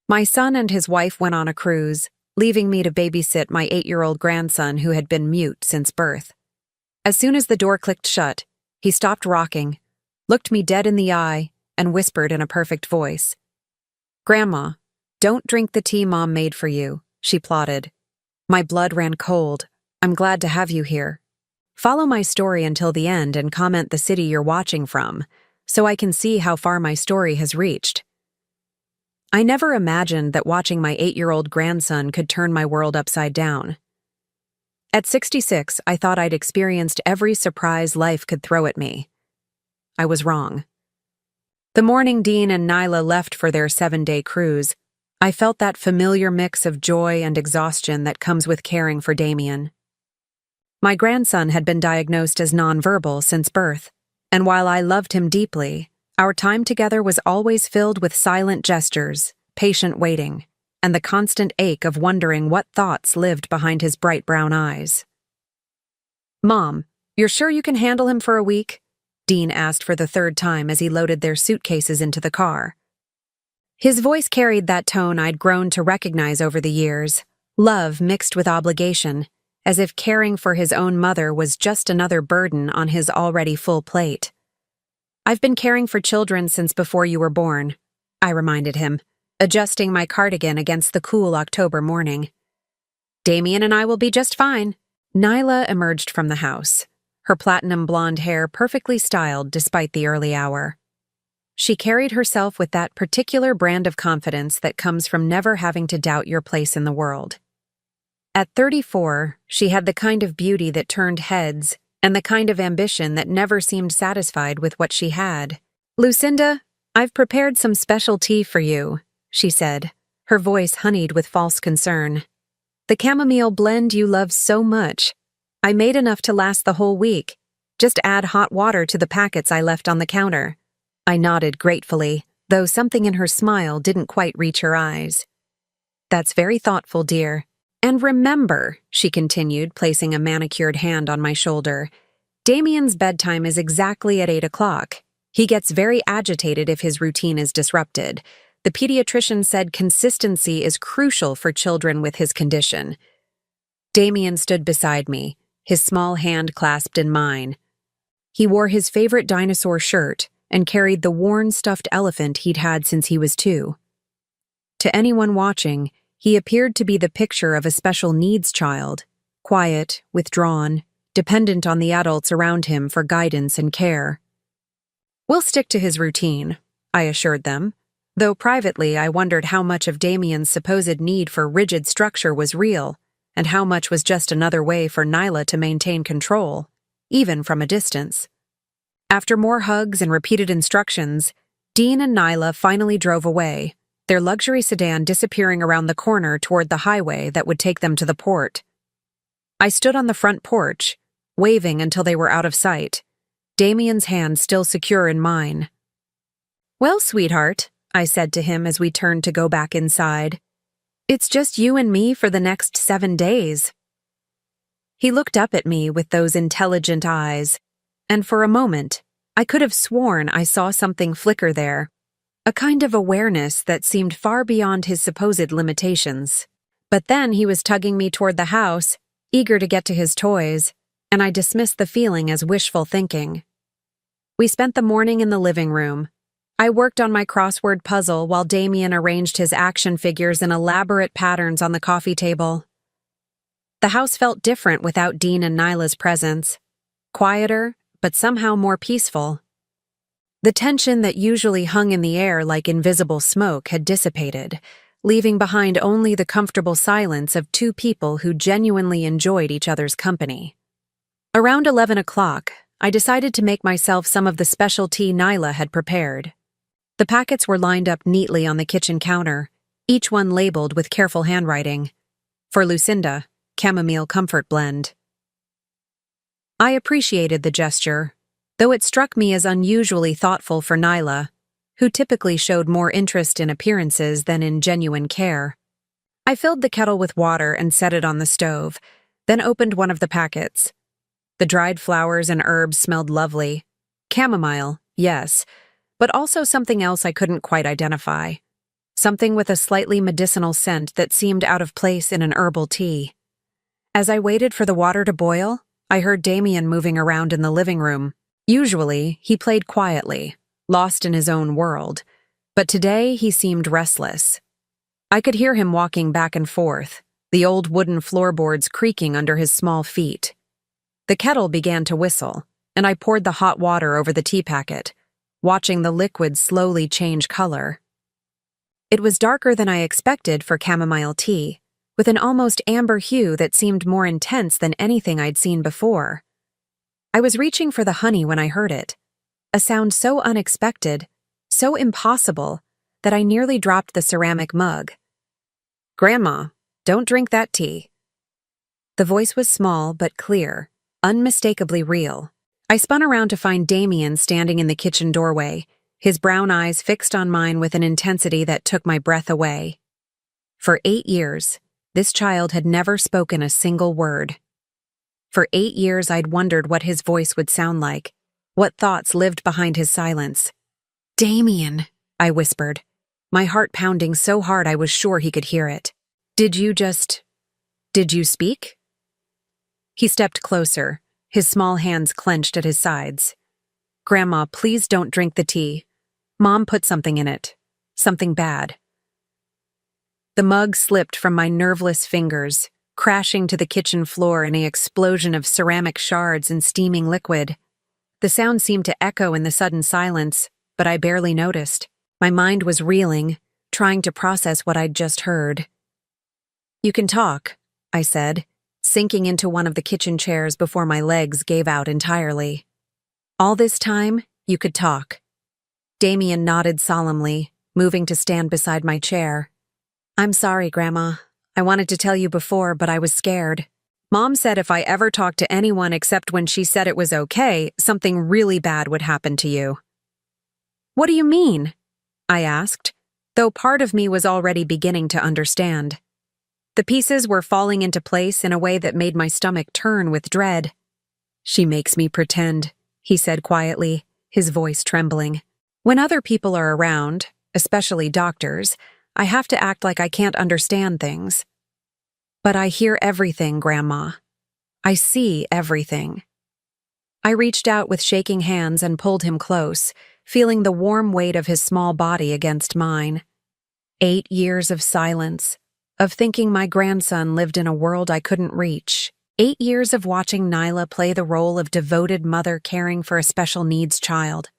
My son and his wife went on a cruise, leaving me to babysit my 8-year-old grandson who had been mute since birth. As soon as the door clicked shut, he stopped rocking, looked me dead in the eye, and whispered in a perfect voice. "Grandma, don't drink the tea Mom made for you," she plotted. My blood ran cold. "I'm glad to have you here. Follow my story until the end and comment the city you're watching from, so I can see how far my story has reached." I never imagined that watching my 8-year-old grandson could turn my world upside down. At 66, I thought I'd experienced every surprise life could throw at me. I was wrong. The morning Dean and Nyla left for their 7-day cruise, I felt that familiar mix of joy and exhaustion that comes with caring for Damien. My grandson had been diagnosed as nonverbal since birth, and while I loved him deeply, our time together was always filled with silent gestures, patient waiting, and the constant ache of wondering what thoughts lived behind his bright brown eyes. "Mom, you're sure you can handle him for a week?" Dean asked for the 3rd time as he loaded their suitcases into the car. His voice carried that tone I'd grown to recognize over the years, love mixed with obligation, as if caring for his own mother was just another burden on his already full plate. "I've been caring for children since before you were born," I reminded him, adjusting my cardigan against the cool October morning. "Damien and I will be just fine." Nyla emerged from the house, her platinum blonde hair perfectly styled despite the early hour. She carried herself with that particular brand of confidence that comes from never having to doubt your place in the world. At 34, she had the kind of beauty that turned heads and the kind of ambition that never seemed satisfied with what she had. "Lucinda, I've prepared some special tea for you," she said, her voice honeyed with false concern. "The chamomile blend you love so much. I made enough to last the whole week. Just add hot water to the packets I left on the counter." I nodded gratefully, though something in her smile didn't quite reach her eyes. "That's very thoughtful, dear. And remember," she continued, placing a manicured hand on my shoulder, "Damien's bedtime is exactly at 8 o'clock. He gets very agitated if his routine is disrupted. The pediatrician said consistency is crucial for children with his condition." Damien stood beside me, his small hand clasped in mine. He wore his favorite dinosaur shirt and carried the worn stuffed elephant he'd had since he was 2. To anyone watching, he appeared to be the picture of a special needs child, quiet, withdrawn, dependent on the adults around him for guidance and care. "We'll stick to his routine," I assured them, though privately I wondered how much of Damien's supposed need for rigid structure was real, and how much was just another way for Nyla to maintain control, even from a distance. After more hugs and repeated instructions, Dean and Nyla finally drove away, their luxury sedan disappearing around the corner toward the highway that would take them to the port. I stood on the front porch, waving until they were out of sight, Damien's hand still secure in mine. "Well, sweetheart," I said to him as we turned to go back inside, "it's just you and me for the next 7 days." He looked up at me with those intelligent eyes, and for a moment, I could have sworn I saw something flicker there, a kind of awareness that seemed far beyond his supposed limitations. But then he was tugging me toward the house, eager to get to his toys, and I dismissed the feeling as wishful thinking. We spent the morning in the living room. I worked on my crossword puzzle while Damien arranged his action figures in elaborate patterns on the coffee table. The house felt different without Dean and Nyla's presence, quieter, but somehow more peaceful. The tension that usually hung in the air like invisible smoke had dissipated, leaving behind only the comfortable silence of 2 people who genuinely enjoyed each other's company. Around 11 o'clock, I decided to make myself some of the special tea Nyla had prepared. The packets were lined up neatly on the kitchen counter, each one labeled with careful handwriting. For Lucinda, chamomile comfort blend. I appreciated the gesture, though it struck me as unusually thoughtful for Nyla, who typically showed more interest in appearances than in genuine care. I filled the kettle with water and set it on the stove, then opened one of the packets. The dried flowers and herbs smelled lovely. Chamomile, yes, but also something else I couldn't quite identify. something with a slightly medicinal scent that seemed out of place in an herbal tea. As I waited for the water to boil, I heard Damien moving around in the living room. Usually, he played quietly, lost in his own world, but today he seemed restless. I could hear him walking back and forth, the old wooden floorboards creaking under his small feet. The kettle began to whistle, and I poured the hot water over the tea packet, watching the liquid slowly change color. It was darker than I expected for chamomile tea, with an almost amber hue that seemed more intense than anything I'd seen before. I was reaching for the honey when I heard it, a sound so unexpected, so impossible, that I nearly dropped the ceramic mug. "Grandma, don't drink that tea." The voice was small but clear, unmistakably real. I spun around to find Damien standing in the kitchen doorway, his brown eyes fixed on mine with an intensity that took my breath away. For 8 years, this child had never spoken a single word. For 8 years I'd wondered what his voice would sound like, what thoughts lived behind his silence. "Damien," I whispered, my heart pounding so hard I was sure he could hear it. Did you speak?" He stepped closer, his small hands clenched at his sides. "Grandma, please don't drink the tea. Mom put something in it. Something bad." The mug slipped from my nerveless fingers, crashing to the kitchen floor in an explosion of ceramic shards and steaming liquid. The sound seemed to echo in the sudden silence, but I barely noticed. My mind was reeling, trying to process what I'd just heard. "You can talk," I said, sinking into one of the kitchen chairs before my legs gave out entirely. "All this time, you could talk." Damien nodded solemnly, moving to stand beside my chair. "I'm sorry, Grandma. I wanted to tell you before, but I was scared. Mom said if I ever talked to anyone except when she said it was okay, something really bad would happen to you." "What do you mean?" I asked, though part of me was already beginning to understand. The pieces were falling into place in a way that made my stomach turn with dread. "She makes me pretend," he said quietly, his voice trembling. "When other people are around, especially doctors, I have to act like I can't understand things. But I hear everything, Grandma. I see everything." I reached out with shaking hands and pulled him close, feeling the warm weight of his small body against mine. 8 years of silence, of thinking my grandson lived in a world I couldn't reach. 8 years of watching Nyla play the role of devoted mother caring for a special needs child.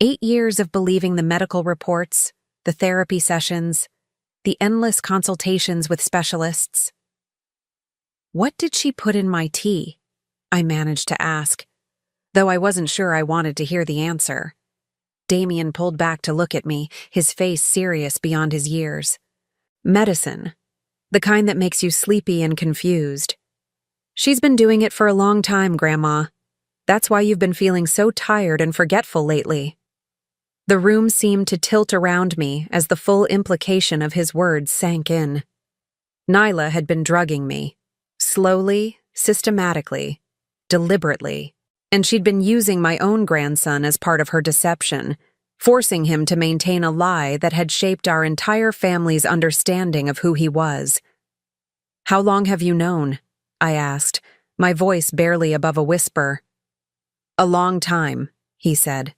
8 years of believing the medical reports, the therapy sessions, the endless consultations with specialists. "What did she put in my tea?" I managed to ask, though I wasn't sure I wanted to hear the answer. Damien pulled back to look at me, his face serious beyond his years. "Medicine. The kind that makes you sleepy and confused. She's been doing it for a long time, Grandma. That's why you've been feeling so tired and forgetful lately." The room seemed to tilt around me as the full implication of his words sank in. Nyla had been drugging me. Slowly, systematically, deliberately. And she'd been using my own grandson as part of her deception, forcing him to maintain a lie that had shaped our entire family's understanding of who he was. "How long have you known?" I asked, my voice barely above a whisper. "A long time," he said.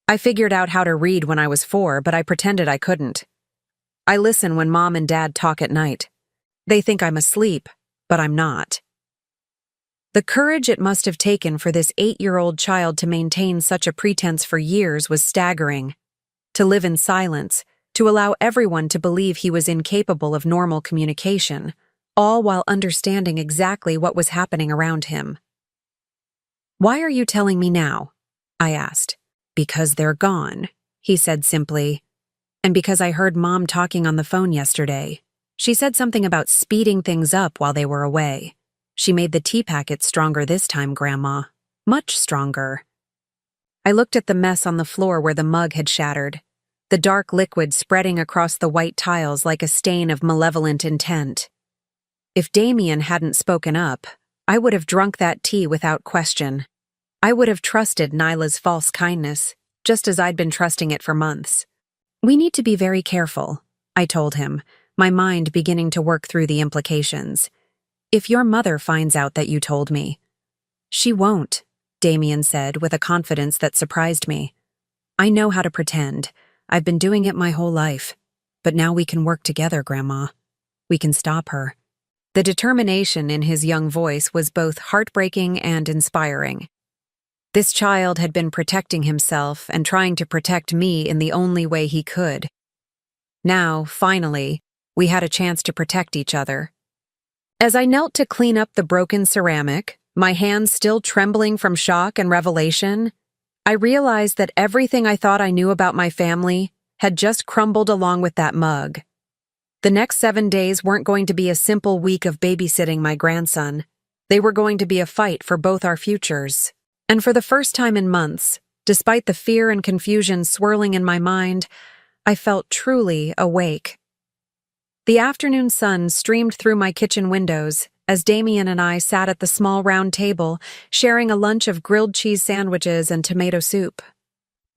"I figured out how to read when I was 4, but I pretended I couldn't. I listen when Mom and Dad talk at night. They think I'm asleep, but I'm not." The courage it must have taken for this 8-year-old child to maintain such a pretense for years was staggering. To live in silence, to allow everyone to believe he was incapable of normal communication, all while understanding exactly what was happening around him. "Why are you telling me now?" I asked. "Because they're gone," he said simply. "And because I heard Mom talking on the phone yesterday. She said something about speeding things up while they were away. She made the tea packet stronger this time, Grandma. Much stronger." I looked at the mess on the floor where the mug had shattered, the dark liquid spreading across the white tiles like a stain of malevolent intent. If Damien hadn't spoken up, I would have drunk that tea without question. I would have trusted Nyla's false kindness, just as I'd been trusting it for months. We need to be very careful, I told him, my mind beginning to work through the implications. If your mother finds out that you told me. She won't, Damien said with a confidence that surprised me. I know how to pretend. I've been doing it my whole life. But now we can work together, Grandma. We can stop her. The determination in his young voice was both heartbreaking and inspiring. This child had been protecting himself and trying to protect me in the only way he could. Now, finally, we had a chance to protect each other. As I knelt to clean up the broken ceramic, my hands still trembling from shock and revelation, I realized that everything I thought I knew about my family had just crumbled along with that mug. The next 7 days weren't going to be a simple week of babysitting my grandson. They were going to be a fight for both our futures. And for the first time in months, despite the fear and confusion swirling in my mind, I felt truly awake. The afternoon sun streamed through my kitchen windows as Damien and I sat at the small round table, sharing a lunch of grilled cheese sandwiches and tomato soup.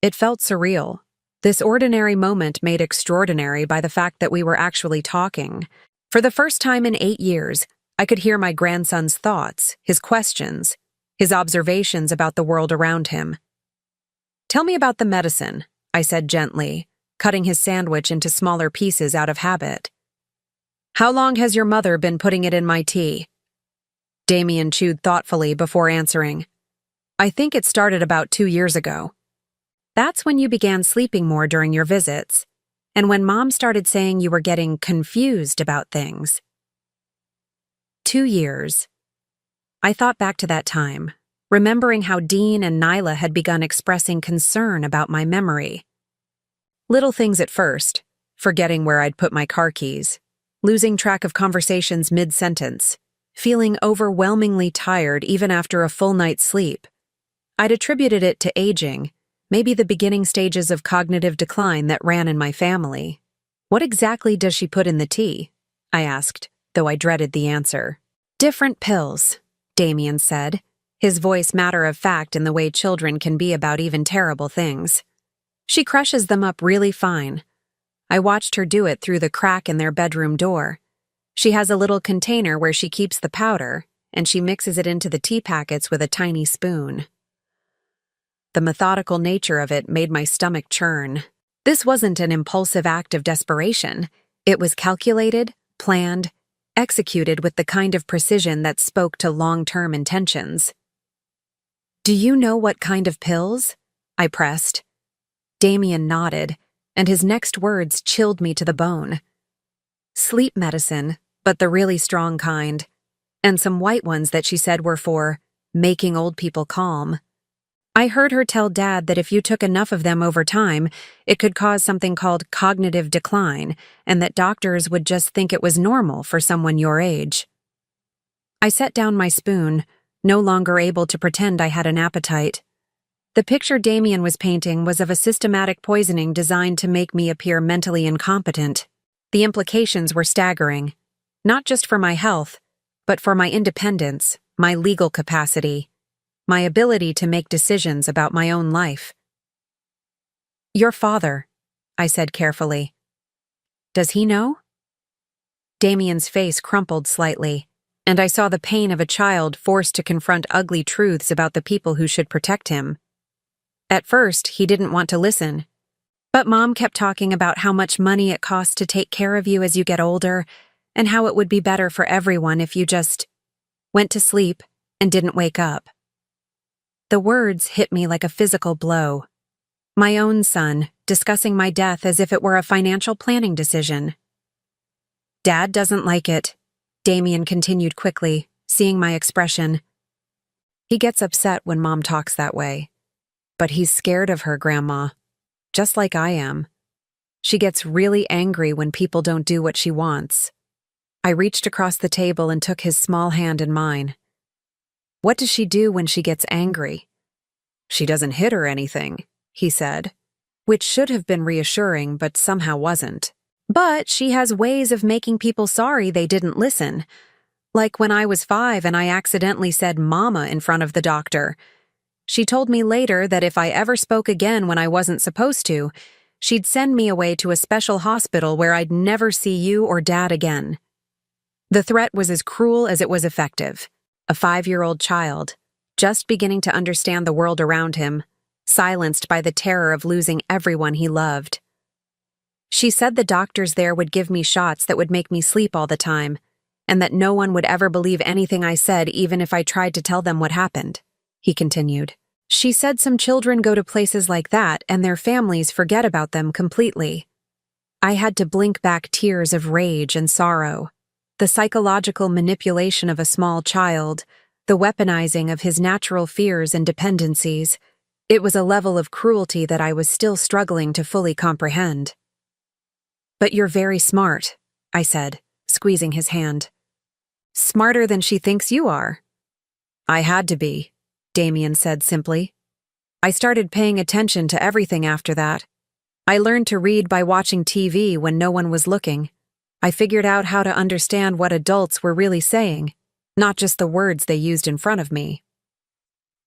It felt surreal. This ordinary moment made extraordinary by the fact that we were actually talking. For the first time in 8 years, I could hear my grandson's thoughts, his questions, his observations about the world around him. Tell me about the medicine, I said gently, cutting his sandwich into smaller pieces out of habit. How long has your mother been putting it in my tea? Damien chewed thoughtfully before answering. I think it started about 2 years ago. That's when you began sleeping more during your visits, and when Mom started saying you were getting confused about things. 2 years. I thought back to that time, remembering how Dean and Nyla had begun expressing concern about my memory. Little things at first, forgetting where I'd put my car keys, losing track of conversations mid-sentence, feeling overwhelmingly tired even after a full night's sleep. I'd attributed it to aging, maybe the beginning stages of cognitive decline that ran in my family. What exactly does she put in the tea? I asked, though I dreaded the answer. Different pills, Damien said, his voice matter-of-fact in the way children can be about even terrible things. She crushes them up really fine. I watched her do it through the crack in their bedroom door. She has a little container where she keeps the powder, and she mixes it into the tea packets with a tiny spoon. The methodical nature of it made my stomach churn. This wasn't an impulsive act of desperation. It was calculated, planned, executed with the kind of precision that spoke to long-term intentions. Do you know what kind of pills? I pressed. Damien nodded, and his next words chilled me to the bone. Sleep medicine, but the really strong kind, and some white ones that she said were for making old people calm. I heard her tell Dad that if you took enough of them over time, it could cause something called cognitive decline, and that doctors would just think it was normal for someone your age. I set down my spoon, no longer able to pretend I had an appetite. The picture Damien was painting was of a systematic poisoning designed to make me appear mentally incompetent. The implications were staggering, not just for my health, but for my independence, my legal capacity, my ability to make decisions about my own life. Your father, I said carefully. Does he know? Damien's face crumpled slightly, and I saw the pain of a child forced to confront ugly truths about the people who should protect him. At first, he didn't want to listen, but Mom kept talking about how much money it costs to take care of you as you get older, and how it would be better for everyone if you just went to sleep and didn't wake up. The words hit me like a physical blow. My own son, discussing my death as if it were a financial planning decision. Dad doesn't like it, Damien continued quickly, seeing my expression. He gets upset when Mom talks that way. But he's scared of her, Grandma. Just like I am. She gets really angry when people don't do what she wants. I reached across the table and took his small hand in mine. What does she do when she gets angry? She doesn't hit or anything, he said, which should have been reassuring but somehow wasn't. But she has ways of making people sorry they didn't listen. Like when I was 5 and I accidentally said mama in front of the doctor. She told me later that if I ever spoke again when I wasn't supposed to, She'd send me away to a special hospital where I'd never see you or Dad again. The threat was as cruel as it was effective. A 5-year-old child, just beginning to understand the world around him, silenced by the terror of losing everyone he loved. She said the doctors there would give me shots that would make me sleep all the time, and that no one would ever believe anything I said even if I tried to tell them what happened, he continued. She said some children go to places like that and their families forget about them completely. I had to blink back tears of rage and sorrow. The psychological manipulation of a small child, the weaponizing of his natural fears and dependencies. It was a level of cruelty that I was still struggling to fully comprehend. "But you're very smart," I said, squeezing his hand. "Smarter than she thinks you are." "I had to be," Damien said simply. "I started paying attention to everything after that. I learned to read by watching TV when no one was looking. I figured out how to understand what adults were really saying, not just the words they used in front of me."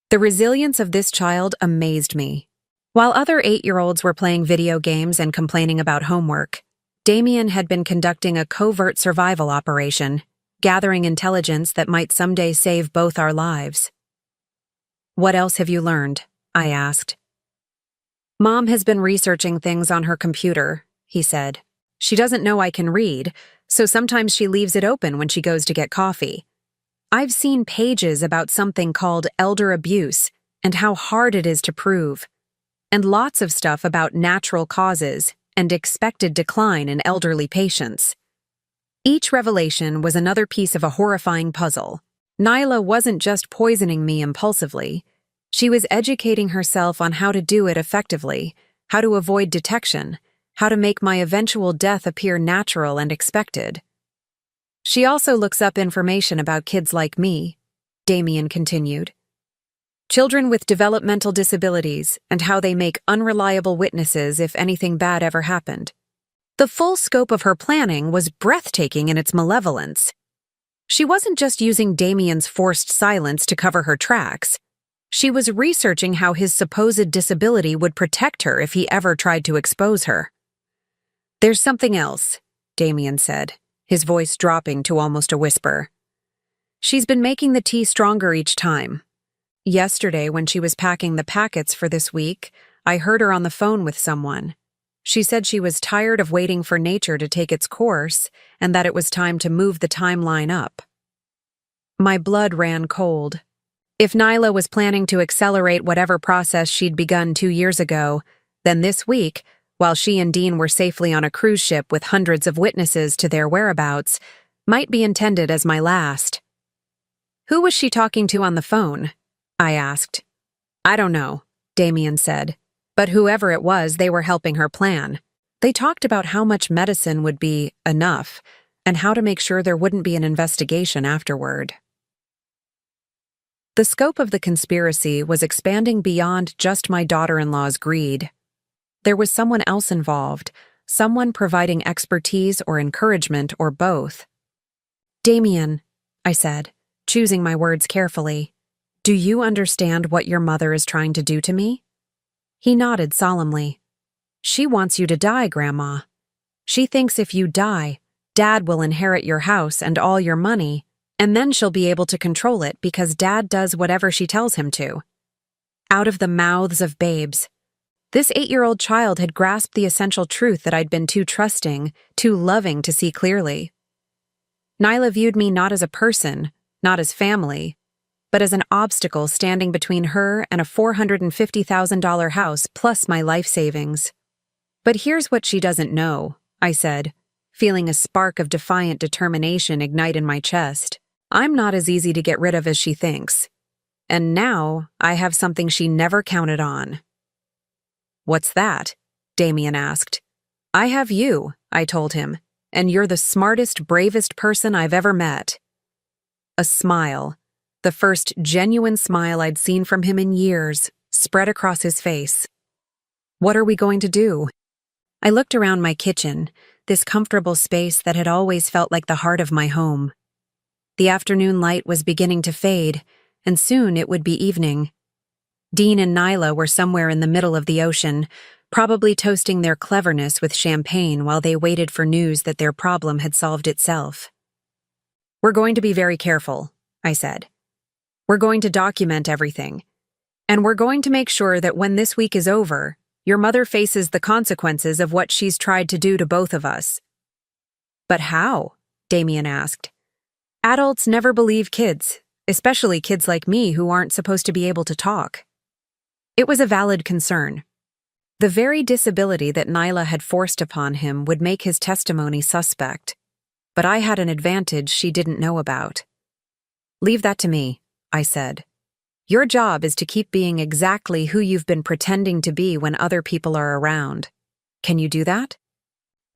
The resilience of this child amazed me. While other 8-year-olds were playing video games and complaining about homework, Damien had been conducting a covert survival operation, gathering intelligence that might someday save both our lives. "What else have you learned?" I asked. "Mom has been researching things on her computer," he said. "She doesn't know I can read, so sometimes she leaves it open when she goes to get coffee. I've seen pages about something called elder abuse and how hard it is to prove, and lots of stuff about natural causes and expected decline in elderly patients." Each revelation was another piece of a horrifying puzzle. Nyla wasn't just poisoning me impulsively. She was educating herself on how to do it effectively, how to avoid detection, how to make my eventual death appear natural and expected. "She also looks up information about kids like me," Damien continued. "Children with developmental disabilities and how they make unreliable witnesses if anything bad ever happened." The full scope of her planning was breathtaking in its malevolence. She wasn't just using Damien's forced silence to cover her tracks. She was researching how his supposed disability would protect her if he ever tried to expose her. "There's something else," Damien said, his voice dropping to almost a whisper. "She's been making the tea stronger each time. Yesterday, when she was packing the packets for this week, I heard her on the phone with someone. She said she was tired of waiting for nature to take its course and that it was time to move the timeline up." My blood ran cold. If Nyla was planning to accelerate whatever process she'd begun 2 years ago, then this week, while she and Dean were safely on a cruise ship with hundreds of witnesses to their whereabouts, might be intended as my last. "Who was she talking to on the phone?" I asked. "I don't know," Damien said. "But whoever it was, they were helping her plan. They talked about how much medicine would be enough and how to make sure there wouldn't be an investigation afterward." The scope of the conspiracy was expanding beyond just my daughter-in-law's greed. There was someone else involved, someone providing expertise or encouragement or both. "Damien," I said, choosing my words carefully, "do you understand what your mother is trying to do to me?" He nodded solemnly. "She wants you to die, Grandma. She thinks if you die, Dad will inherit your house and all your money, and then she'll be able to control it because Dad does whatever she tells him to." Out of the mouths of babes. This 8-year-old child had grasped the essential truth that I'd been too trusting, too loving to see clearly. Nyla viewed me not as a person, not as family, but as an obstacle standing between her and a $450,000 house plus my life savings. "But here's what she doesn't know," I said, feeling a spark of defiant determination ignite in my chest. "I'm not as easy to get rid of as she thinks. And now I have something she never counted on." "What's that?" Damien asked. "I have you," I told him, "and you're the smartest, bravest person I've ever met." A smile, the first genuine smile I'd seen from him in years, spread across his face. "What are we going to do?" I looked around my kitchen, this comfortable space that had always felt like the heart of my home. The afternoon light was beginning to fade, and soon it would be evening. Dean and Nyla were somewhere in the middle of the ocean, probably toasting their cleverness with champagne while they waited for news that their problem had solved itself. "We're going to be very careful," I said. "We're going to document everything. And we're going to make sure that when this week is over, your mother faces the consequences of what she's tried to do to both of us." "But how?" Damien asked. "Adults never believe kids, especially kids like me who aren't supposed to be able to talk." It was a valid concern. The very disability that Nyla had forced upon him would make his testimony suspect, but I had an advantage she didn't know about. "Leave that to me," I said. "Your job is to keep being exactly who you've been pretending to be when other people are around. Can you do that?"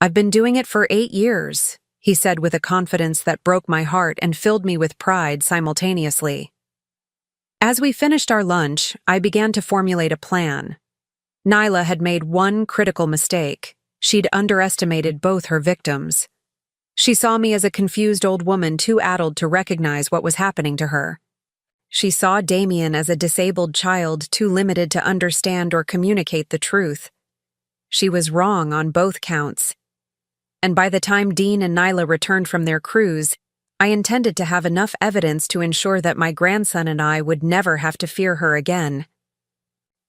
"I've been doing it for 8 years," he said with a confidence that broke my heart and filled me with pride simultaneously. As we finished our lunch, I began to formulate a plan. Nyla had made one critical mistake. She'd underestimated both her victims. She saw me as a confused old woman too addled to recognize what was happening to her. She saw Damien as a disabled child too limited to understand or communicate the truth. She was wrong on both counts. And by the time Dean and Nyla returned from their cruise, I intended to have enough evidence to ensure that my grandson and I would never have to fear her again.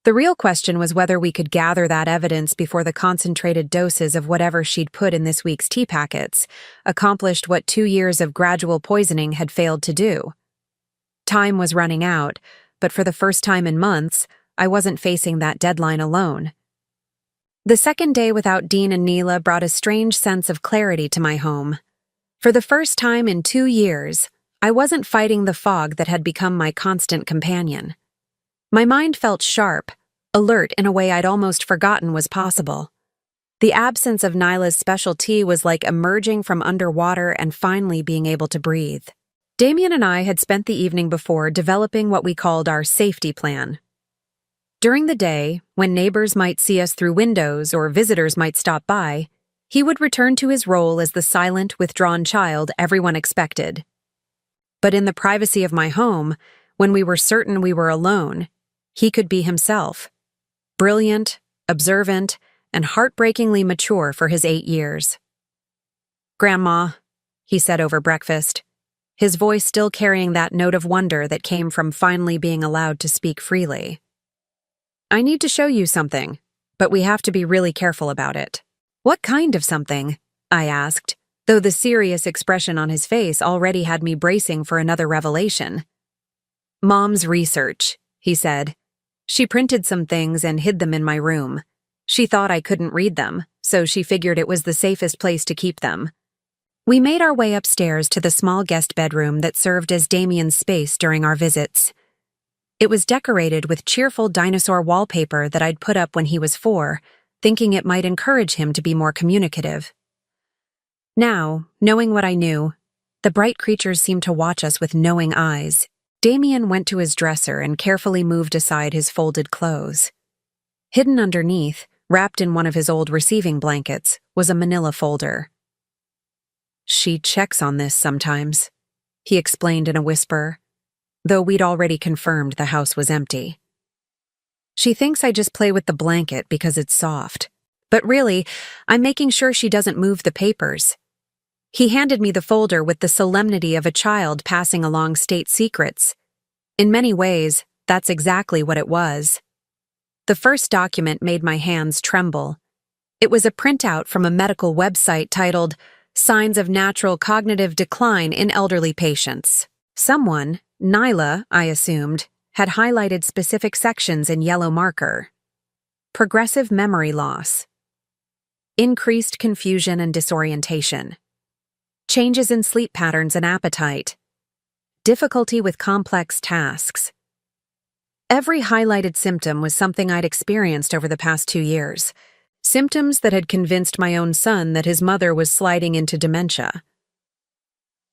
The real question was whether we could gather that evidence before the concentrated doses of whatever she'd put in this week's tea packets accomplished what 2 years of gradual poisoning had failed to do. Time was running out, but for the first time in months, I wasn't facing that deadline alone. The second day without Dean and Nyla brought a strange sense of clarity to my home. For the first time in 2 years, I wasn't fighting the fog that had become my constant companion. My mind felt sharp, alert in a way I'd almost forgotten was possible. The absence of Nyla's special tea was like emerging from underwater and finally being able to breathe. Damien and I had spent the evening before developing what we called our safety plan. During the day, when neighbors might see us through windows or visitors might stop by, he would return to his role as the silent, withdrawn child everyone expected. But in the privacy of my home, when we were certain we were alone, he could be himself. Brilliant, observant, and heartbreakingly mature for his 8 years. "Grandma," he said over breakfast, his voice still carrying that note of wonder that came from finally being allowed to speak freely. "I need to show you something, but we have to be really careful about it." "What kind of something?" I asked, though the serious expression on his face already had me bracing for another revelation. "Mom's research," he said. "She printed some things and hid them in my room. She thought I couldn't read them, so she figured it was the safest place to keep them." We made our way upstairs to the small guest bedroom that served as Damien's space during our visits. It was decorated with cheerful dinosaur wallpaper that I'd put up when he was 4, thinking it might encourage him to be more communicative. Now, knowing what I knew, the bright creatures seemed to watch us with knowing eyes. Damien went to his dresser and carefully moved aside his folded clothes. Hidden underneath, wrapped in one of his old receiving blankets, was a manila folder. "She checks on this sometimes," he explained in a whisper, though we'd already confirmed the house was empty. "She thinks I just play with the blanket because it's soft, but really, I'm making sure she doesn't move the papers." He handed me the folder with the solemnity of a child passing along state secrets. In many ways, that's exactly what it was. The first document made my hands tremble. It was a printout from a medical website titled "Signs of Natural Cognitive Decline in Elderly Patients." Someone, Nyla, I assumed, had highlighted specific sections in yellow marker. Progressive memory loss. Increased confusion and disorientation. Changes in sleep patterns and appetite. Difficulty with complex tasks. Every highlighted symptom was something I'd experienced over the past 2 years. Symptoms that had convinced my own son that his mother was sliding into dementia.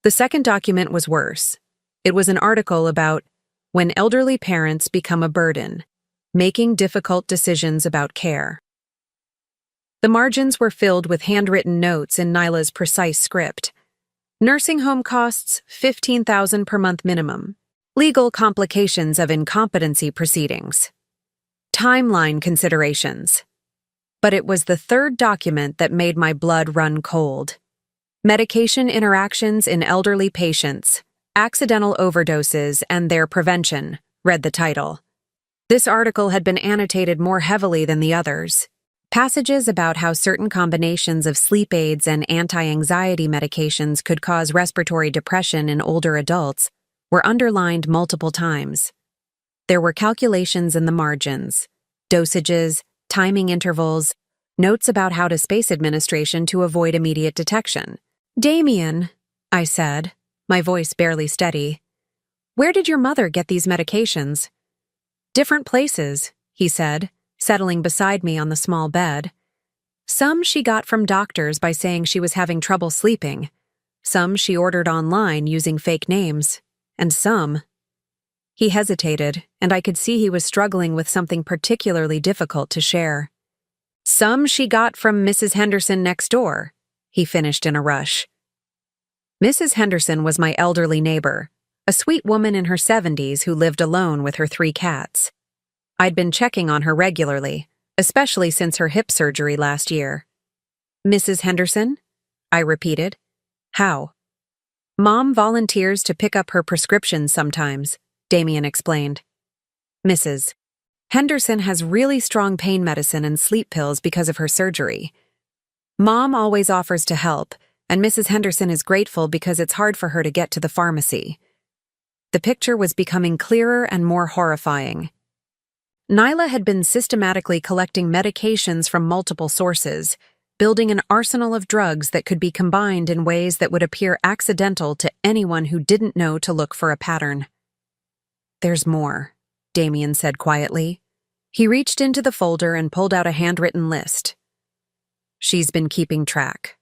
The second document was worse. It was an article about when elderly parents become a burden, making difficult decisions about care. The margins were filled with handwritten notes in Nyla's precise script. Nursing home costs $15,000 per month minimum. Legal complications of incompetency proceedings. Timeline considerations. But it was the third document that made my blood run cold. Medication interactions in elderly patients, accidental overdoses and their prevention, read the title. This article had been annotated more heavily than the others. Passages about how certain combinations of sleep aids and anti-anxiety medications could cause respiratory depression in older adults were underlined multiple times. There were calculations in the margins, dosages, timing intervals, notes about how to space administration to avoid immediate detection. "Damien," I said, my voice barely steady, "where did your mother get these medications?" "Different places," he said, settling beside me on the small bed. "Some she got from doctors by saying she was having trouble sleeping. Some she ordered online using fake names. And some—" He hesitated, and I could see he was struggling with something particularly difficult to share. "Some she got from Mrs. Henderson next door," he finished in a rush. Mrs. Henderson was my elderly neighbor, a sweet woman in her 70s who lived alone with her 3 cats. I'd been checking on her regularly, especially since her hip surgery last year. "Mrs. Henderson?" I repeated. "How?" "Mom volunteers to pick up her prescriptions sometimes," Damien explained. "Mrs. Henderson has really strong pain medicine and sleep pills because of her surgery. Mom always offers to help, and Mrs. Henderson is grateful because it's hard for her to get to the pharmacy." The picture was becoming clearer and more horrifying. Nyla had been systematically collecting medications from multiple sources, building an arsenal of drugs that could be combined in ways that would appear accidental to anyone who didn't know to look for a pattern. "There's more," Damien said quietly. He reached into the folder and pulled out a handwritten list. "She's been keeping track."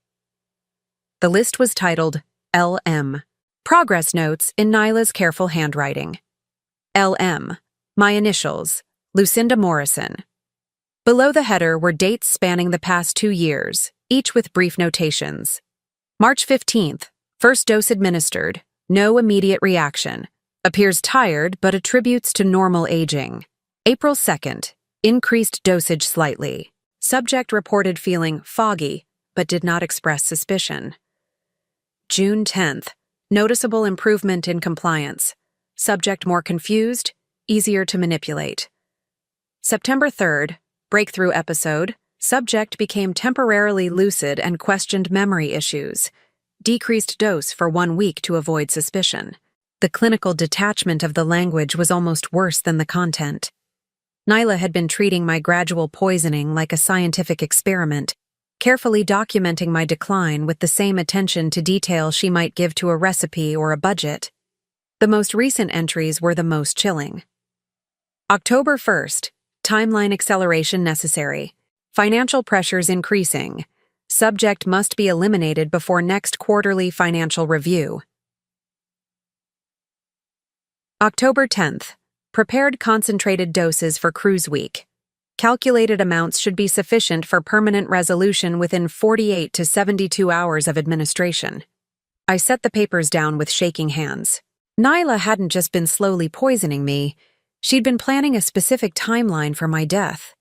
The list was titled LM, Progress Notes in Nyla's Careful Handwriting. LM, my initials, Lucinda Morrison. Below the header were dates spanning the past 2 years, each with brief notations. March 15th, first dose administered, no immediate reaction. Appears tired but attributes to normal aging. April 2nd, increased dosage slightly. Subject reported feeling foggy but did not express suspicion. June 10th, noticeable improvement in compliance. Subject more confused, easier to manipulate. September 3rd, breakthrough episode. Subject became temporarily lucid and questioned memory issues. Decreased dose for 1 week to avoid suspicion. The clinical detachment of the language was almost worse than the content. Nyla had been treating my gradual poisoning like a scientific experiment, carefully documenting my decline with the same attention to detail she might give to a recipe or a budget. The most recent entries were the most chilling. October 1st, timeline acceleration necessary. Financial pressures increasing. Subject must be eliminated before next quarterly financial review. October 10th, prepared concentrated doses for cruise week. Calculated amounts should be sufficient for permanent resolution within 48 to 72 hours of administration. I set the papers down with shaking hands. Nyla hadn't just been slowly poisoning me, she'd been planning a specific timeline for my death.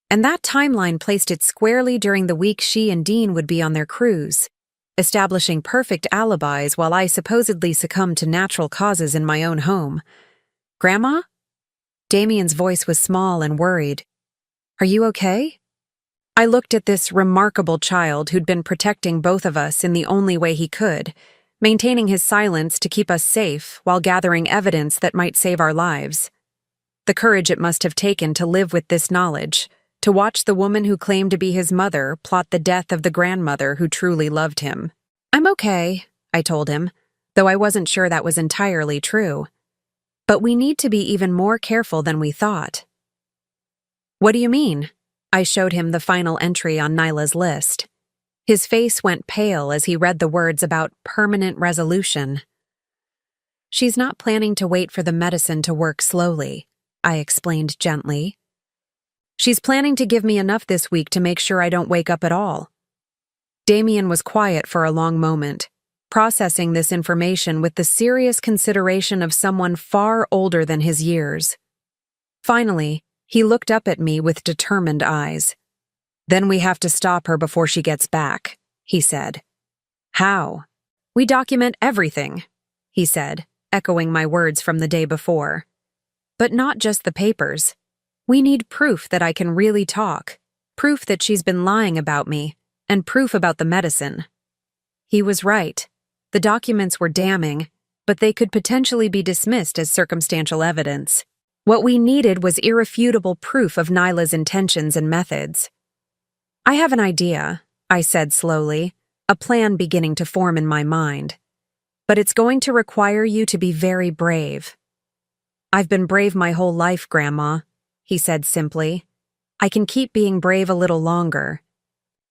And that timeline placed it squarely during the week she and Dean would be on their cruise, establishing perfect alibis while I supposedly succumbed to natural causes in my own home. "Grandma?" Damien's voice was small and worried. "Are you okay?" I looked at this remarkable child who'd been protecting both of us in the only way he could, maintaining his silence to keep us safe while gathering evidence that might save our lives. The courage it must have taken to live with this knowledge, to watch the woman who claimed to be his mother plot the death of the grandmother who truly loved him. "I'm okay," I told him, though I wasn't sure that was entirely true. "But we need to be even more careful than we thought." "What do you mean?" I showed him the final entry on Nyla's list. His face went pale as he read the words about permanent resolution. "She's not planning to wait for the medicine to work slowly," I explained gently. "She's planning to give me enough this week to make sure I don't wake up at all." Damien was quiet for a long moment, processing this information with the serious consideration of someone far older than his years. Finally, he looked up at me with determined eyes. Then we have to stop her before she gets back, he said. How? We document everything, he said, echoing my words from the day before. But not just the papers. We need proof that I can really talk, proof that she's been lying about me, and proof about the medicine. He was right. The documents were damning, but they could potentially be dismissed as circumstantial evidence. What we needed was irrefutable proof of Nyla's intentions and methods. I have an idea, I said slowly, a plan beginning to form in my mind. But it's going to require you to be very brave. I've been brave my whole life, Grandma, he said simply. I can keep being brave a little longer.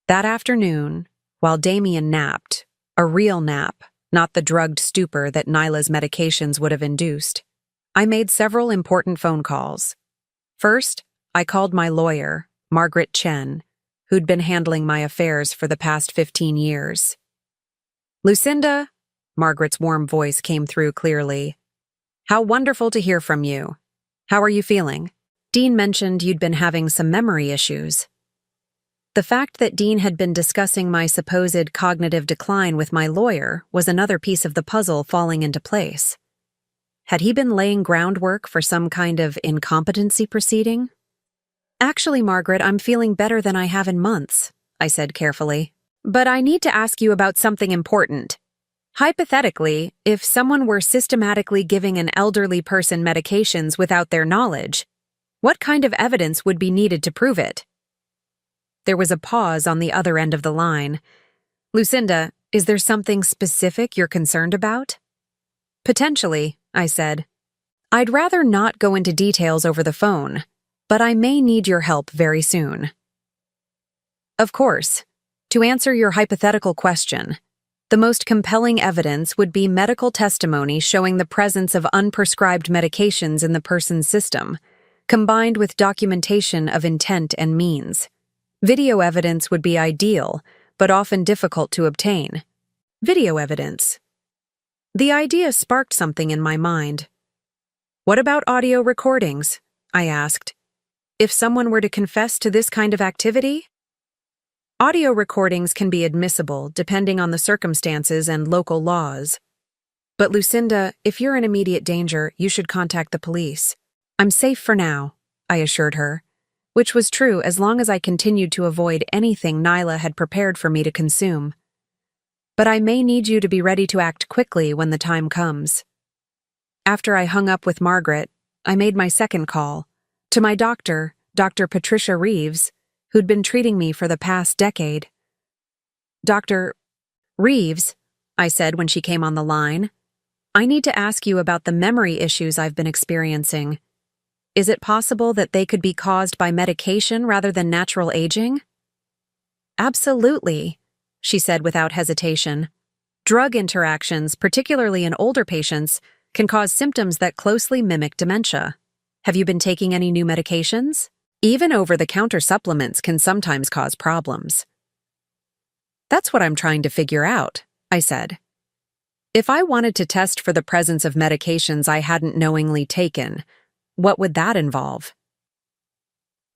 That afternoon, while Damien napped, a real nap, not the drugged stupor that Nyla's medications would have induced, I made several important phone calls. First, I called my lawyer, Margaret Chen, who'd been handling my affairs for the past 15 years. Lucinda, Margaret's warm voice came through clearly. How wonderful to hear from you. How are you feeling? Dean mentioned you'd been having some memory issues. The fact that Dean had been discussing my supposed cognitive decline with my lawyer was another piece of the puzzle falling into place. Had he been laying groundwork for some kind of incompetency proceeding? Actually, Margaret, I'm feeling better than I have in months, I said carefully. But I need to ask you about something important. Hypothetically, if someone were systematically giving an elderly person medications without their knowledge, what kind of evidence would be needed to prove it? There was a pause on the other end of the line. Lucinda, is there something specific you're concerned about? Potentially, I said. I'd rather not go into details over the phone, but I may need your help very soon. Of course. To answer your hypothetical question, the most compelling evidence would be medical testimony showing the presence of unprescribed medications in the person's system, combined with documentation of intent and means. Video evidence would be ideal, but often difficult to obtain. Video evidence. The idea sparked something in my mind. What about audio recordings? I asked. If someone were to confess to this kind of activity? Audio recordings can be admissible depending on the circumstances and local laws. But Lucinda, if you're in immediate danger, you should contact the police. I'm safe for now, I assured her, which was true as long as I continued to avoid anything Nyla had prepared for me to consume. But I may need you to be ready to act quickly when the time comes. After I hung up with Margaret, I made my second call, to my doctor, Dr. Patricia Reeves, who'd been treating me for the past decade. Dr. Reeves, I said when she came on the line, I need to ask you about the memory issues I've been experiencing. Is it possible that they could be caused by medication rather than natural aging? Absolutely, she said without hesitation. Drug interactions, particularly in older patients, can cause symptoms that closely mimic dementia. Have you been taking any new medications? Even over-the-counter supplements can sometimes cause problems. That's what I'm trying to figure out, I said. If I wanted to test for the presence of medications I hadn't knowingly taken, what would that involve?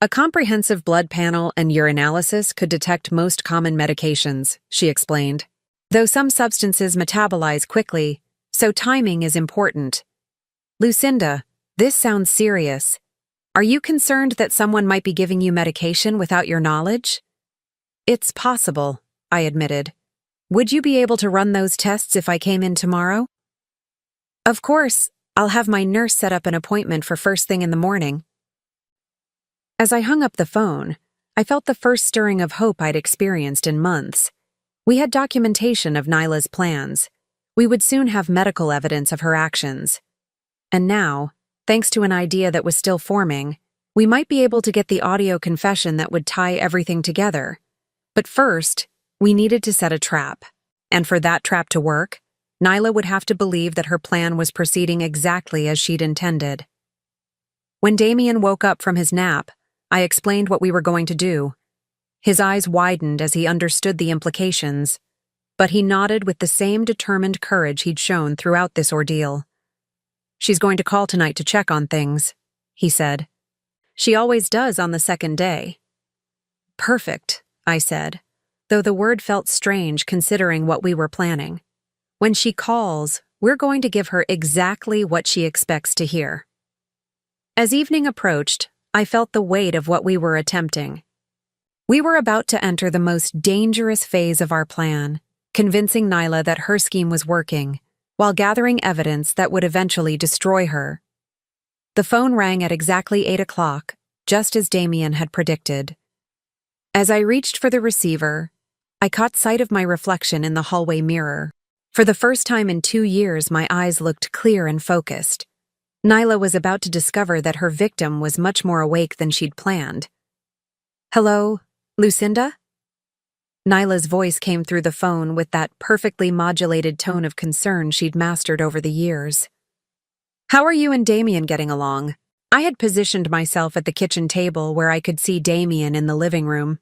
A comprehensive blood panel and urinalysis could detect most common medications, she explained. Though some substances metabolize quickly, so timing is important. Lucinda, this sounds serious. Are you concerned that someone might be giving you medication without your knowledge? It's possible, I admitted. Would you be able to run those tests if I came in tomorrow? Of course. I'll have my nurse set up an appointment for first thing in the morning. As I hung up the phone, I felt the first stirring of hope I'd experienced in months. We had documentation of Nyla's plans. We would soon have medical evidence of her actions. And now, thanks to an idea that was still forming, we might be able to get the audio confession that would tie everything together. But first, we needed to set a trap. And for that trap to work, Nyla would have to believe that her plan was proceeding exactly as she'd intended. When Damien woke up from his nap, I explained what we were going to do. His eyes widened as he understood the implications, but he nodded with the same determined courage he'd shown throughout this ordeal. She's going to call tonight to check on things, he said. She always does on the second day. Perfect, I said, though the word felt strange considering what we were planning. When she calls, we're going to give her exactly what she expects to hear. As evening approached, I felt the weight of what we were attempting. We were about to enter the most dangerous phase of our plan, convincing Nyla that her scheme was working, while gathering evidence that would eventually destroy her. The phone rang at exactly 8 o'clock, just as Damien had predicted. As I reached for the receiver, I caught sight of my reflection in the hallway mirror. For the first time in 2 years, my eyes looked clear and focused. Nyla was about to discover that her victim was much more awake than she'd planned. "Hello, Lucinda?" Nyla's voice came through the phone with that perfectly modulated tone of concern she'd mastered over the years. "How are you and Damien getting along?" I had positioned myself at the kitchen table where I could see Damien in the living room.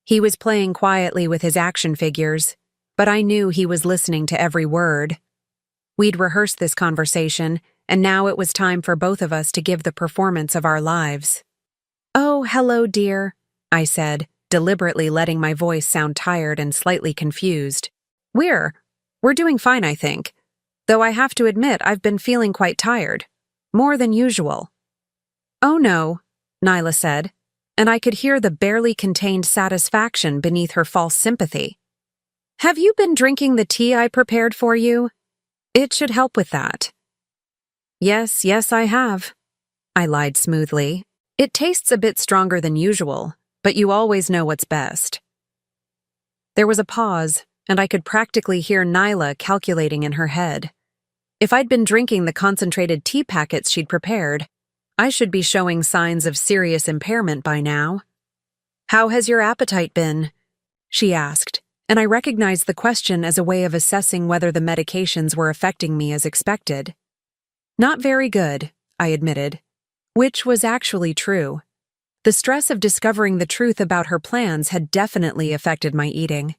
He was playing quietly with his action figures, but I knew he was listening to every word. We'd rehearsed this conversation, and now it was time for both of us to give the performance of our lives. "Oh, hello, dear," I said, deliberately letting my voice sound tired and slightly confused. We're doing fine, I think. Though I have to admit I've been feeling quite tired. More than usual." "Oh no," Nyla said, and I could hear the barely contained satisfaction beneath her false sympathy. "Have you been drinking the tea I prepared for you? It should help with that." Yes, I have," I lied smoothly. "It tastes a bit stronger than usual, but you always know what's best." There was a pause, and I could practically hear Nyla calculating in her head. If I'd been drinking the concentrated tea packets she'd prepared, I should be showing signs of serious impairment by now. "How has your appetite been?" she asked, and I recognized the question as a way of assessing whether the medications were affecting me as expected. "Not very good," I admitted, which was actually true. The stress of discovering the truth about her plans had definitely affected my eating.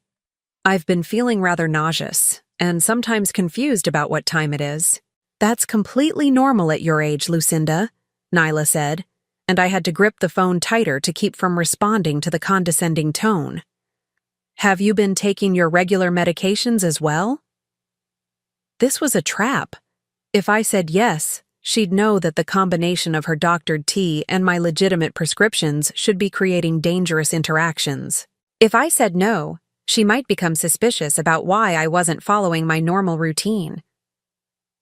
"I've been feeling rather nauseous, and sometimes confused about what time it is." "That's completely normal at your age, Lucinda," Nyla said, and I had to grip the phone tighter to keep from responding to the condescending tone. "Have you been taking your regular medications as well?" This was a trap. If I said yes, she'd know that the combination of her doctored tea and my legitimate prescriptions should be creating dangerous interactions. If I said no, she might become suspicious about why I wasn't following my normal routine.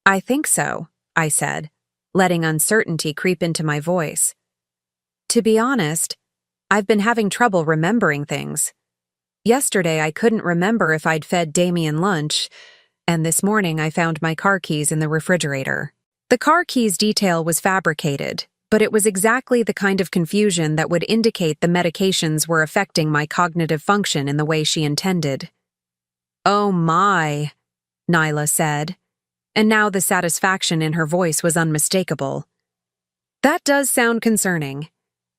"I think so," I said, letting uncertainty creep into my voice. "To be honest, I've been having trouble remembering things. Yesterday I couldn't remember if I'd fed Damien lunch, and this morning I found my car keys in the refrigerator." The car keys detail was fabricated, but it was exactly the kind of confusion that would indicate the medications were affecting my cognitive function in the way she intended. "Oh my," Nyla said, and now the satisfaction in her voice was unmistakable. "That does sound concerning.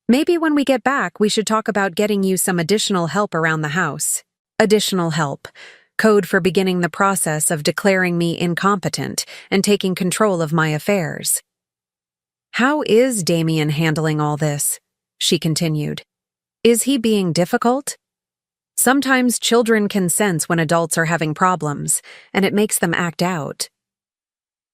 Maybe when we get back we should talk about getting you some additional help around the house." Additional help. Code for beginning the process of declaring me incompetent and taking control of my affairs. "How is Damien handling all this?" she continued. "Is he being difficult? Sometimes children can sense when adults are having problems, and it makes them act out."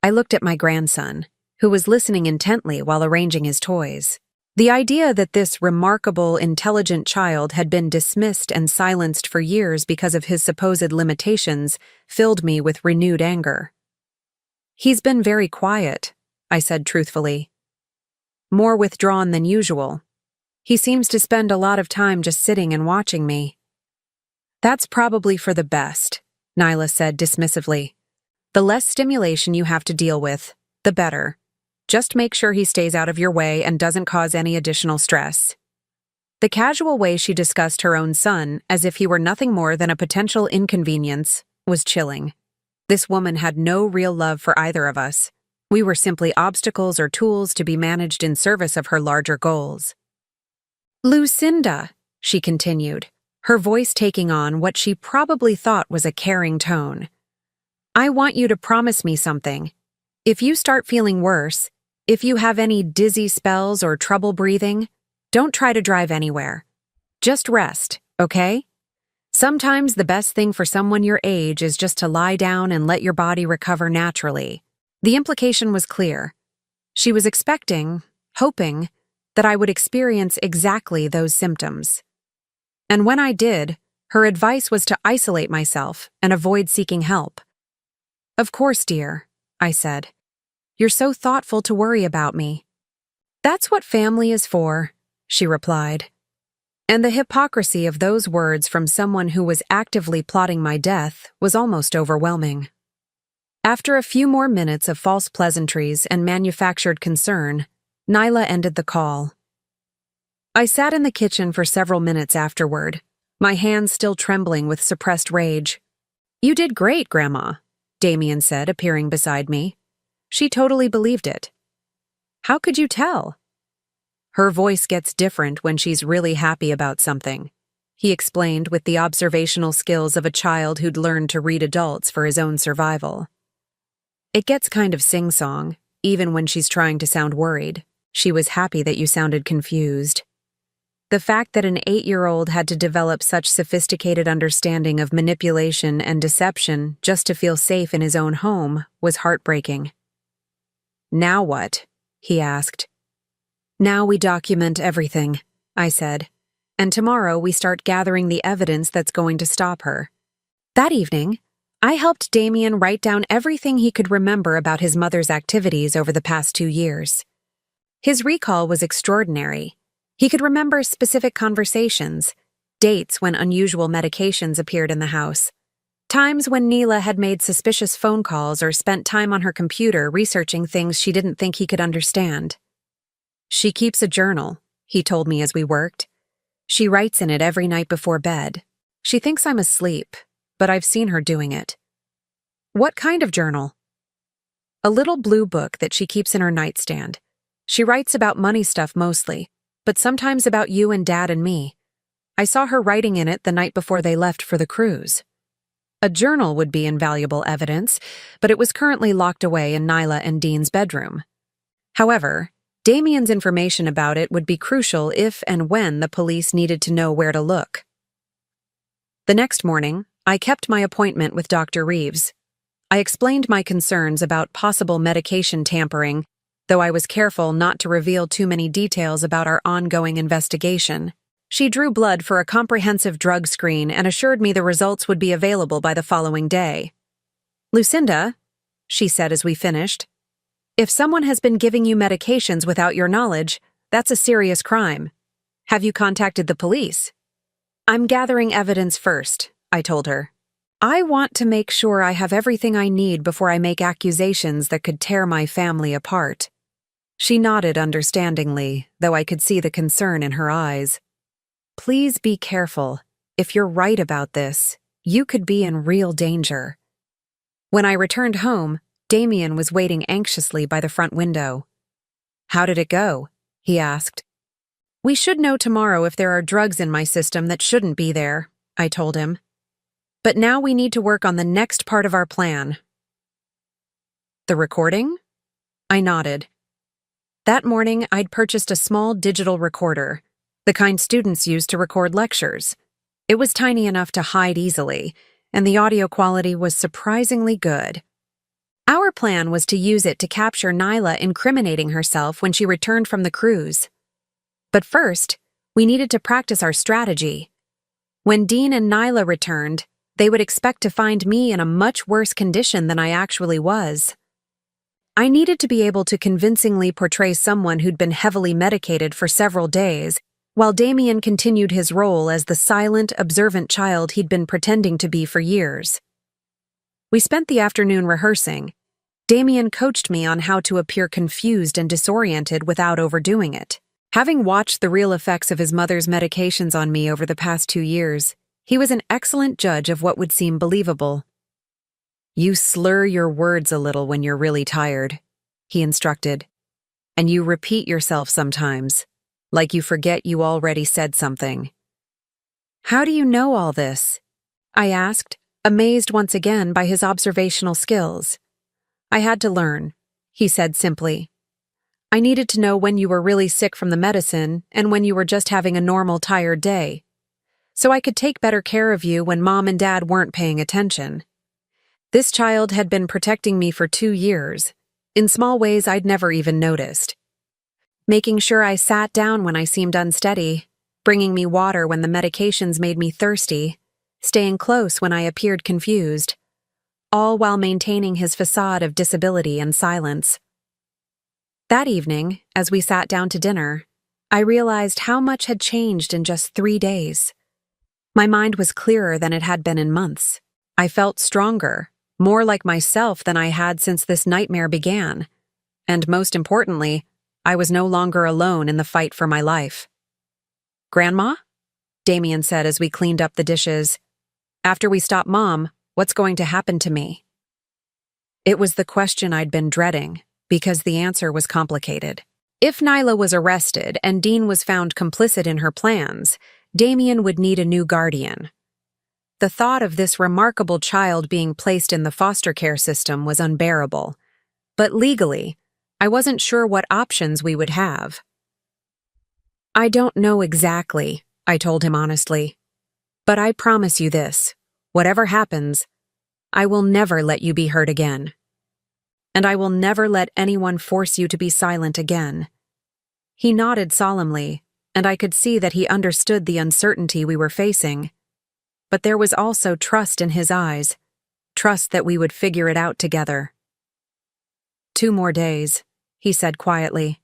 I looked at my grandson, who was listening intently while arranging his toys. The idea that this remarkable, intelligent child had been dismissed and silenced for years because of his supposed limitations filled me with renewed anger. "He's been very quiet," I said truthfully. "More withdrawn than usual. He seems to spend a lot of time just sitting and watching me." "That's probably for the best," Nyla said dismissively. "The less stimulation you have to deal with, the better. Just make sure he stays out of your way and doesn't cause any additional stress." The casual way she discussed her own son, as if he were nothing more than a potential inconvenience, was chilling. This woman had no real love for either of us. We were simply obstacles or tools to be managed in service of her larger goals. "Lucinda," she continued, her voice taking on what she probably thought was a caring tone. "I want you to promise me something. If you start feeling worse, if you have any dizzy spells or trouble breathing, don't try to drive anywhere. Just rest, okay? Sometimes the best thing for someone your age is just to lie down and let your body recover naturally. The implication was clear. She was expecting, hoping, that I would experience exactly those symptoms. And when I did, her advice was to isolate myself and avoid seeking help. "Of course, dear," I said. "You're so thoughtful to worry about me." "That's what family is for," she replied. And the hypocrisy of those words from someone who was actively plotting my death was almost overwhelming. After a few more minutes of false pleasantries and manufactured concern, Nyla ended the call. I sat in the kitchen for several minutes afterward, my hands still trembling with suppressed rage. "You did great, Grandma," Damien said, appearing beside me. She totally believed it. "How could you tell?" "Her voice gets different when she's really happy about something," he explained with the observational skills of a child who'd learned to read adults for his own survival. "It gets kind of sing-song, even when she's trying to sound worried. She was happy that you sounded confused." The fact that an 8-year-old had to develop such sophisticated understanding of manipulation and deception just to feel safe in his own home was heartbreaking. "Now what?" he asked. "Now we document everything," I said, "and tomorrow we start gathering the evidence that's going to stop her." That evening, I helped Damien write down everything he could remember about his mother's activities over the past 2 years. His recall was extraordinary. He could remember specific conversations, dates when unusual medications appeared in the house, times when Neela had made suspicious phone calls or spent time on her computer researching things she didn't think he could understand. "She keeps a journal," he told me as we worked. "She writes in it every night before bed. She thinks I'm asleep, but I've seen her doing it." "What kind of journal?" "A little blue book that she keeps in her nightstand. She writes about money stuff mostly, but sometimes about you and Dad and me. I saw her writing in it the night before they left for the cruise." A journal would be invaluable evidence, but it was currently locked away in Nyla and Dean's bedroom. However, Damien's information about it would be crucial if and when the police needed to know where to look. The next morning, I kept my appointment with Dr. Reeves. I explained my concerns about possible medication tampering, though I was careful not to reveal too many details about our ongoing investigation. She drew blood for a comprehensive drug screen and assured me the results would be available by the following day. "Lucinda," she said as we finished, "if someone has been giving you medications without your knowledge, that's a serious crime. Have you contacted the police?" "I'm gathering evidence first," I told her. "I want to make sure I have everything I need before I make accusations that could tear my family apart." She nodded understandingly, though I could see the concern in her eyes. "Please be careful. If you're right about this, you could be in real danger." When I returned home, Damien was waiting anxiously by the front window. "How did it go?" he asked. "We should know tomorrow if there are drugs in my system that shouldn't be there," I told him. "But now we need to work on the next part of our plan." "The recording?" I nodded. That morning, I'd purchased a small digital recorder, the kind students use to record lectures. It was tiny enough to hide easily, and the audio quality was surprisingly good. Our plan was to use it to capture Nyla incriminating herself when she returned from the cruise. But first, we needed to practice our strategy. When Dean and Nyla returned, they would expect to find me in a much worse condition than I actually was. I needed to be able to convincingly portray someone who'd been heavily medicated for several days, while Damien continued his role as the silent, observant child he'd been pretending to be for years. We spent the afternoon rehearsing. Damien coached me on how to appear confused and disoriented without overdoing it. Having watched the real effects of his mother's medications on me over the past 2 years, he was an excellent judge of what would seem believable. "You slur your words a little when you're really tired," he instructed. "And you repeat yourself sometimes, like you forget you already said something." "How do you know all this?" I asked, amazed once again by his observational skills. "I had to learn," he said simply. "I needed to know when you were really sick from the medicine and when you were just having a normal tired day. so I could take better care of you when Mom and Dad weren't paying attention. This child had been protecting me for 2 years, in small ways I'd never even noticed. Making sure I sat down when I seemed unsteady, bringing me water when the medications made me thirsty, staying close when I appeared confused, all while maintaining his facade of disability and silence. That evening, as we sat down to dinner, I realized how much had changed in just 3 days. My mind was clearer than it had been in months. I felt stronger, more like myself than I had since this nightmare began. And most importantly, I was no longer alone in the fight for my life. "Grandma?" Damien said as we cleaned up the dishes. "After we stop Mom, what's going to happen to me?" It was the question I'd been dreading, because the answer was complicated. If Nyla was arrested and Dean was found complicit in her plans, Damien would need a new guardian. The thought of this remarkable child being placed in the foster care system was unbearable. But legally, I wasn't sure what options we would have. "I don't know exactly," I told him honestly. "But I promise you this, whatever happens, I will never let you be hurt again. And I will never let anyone force you to be silent again." He nodded solemnly, and I could see that he understood the uncertainty we were facing. But there was also trust in his eyes, trust that we would figure it out together. "2 more days," he said quietly.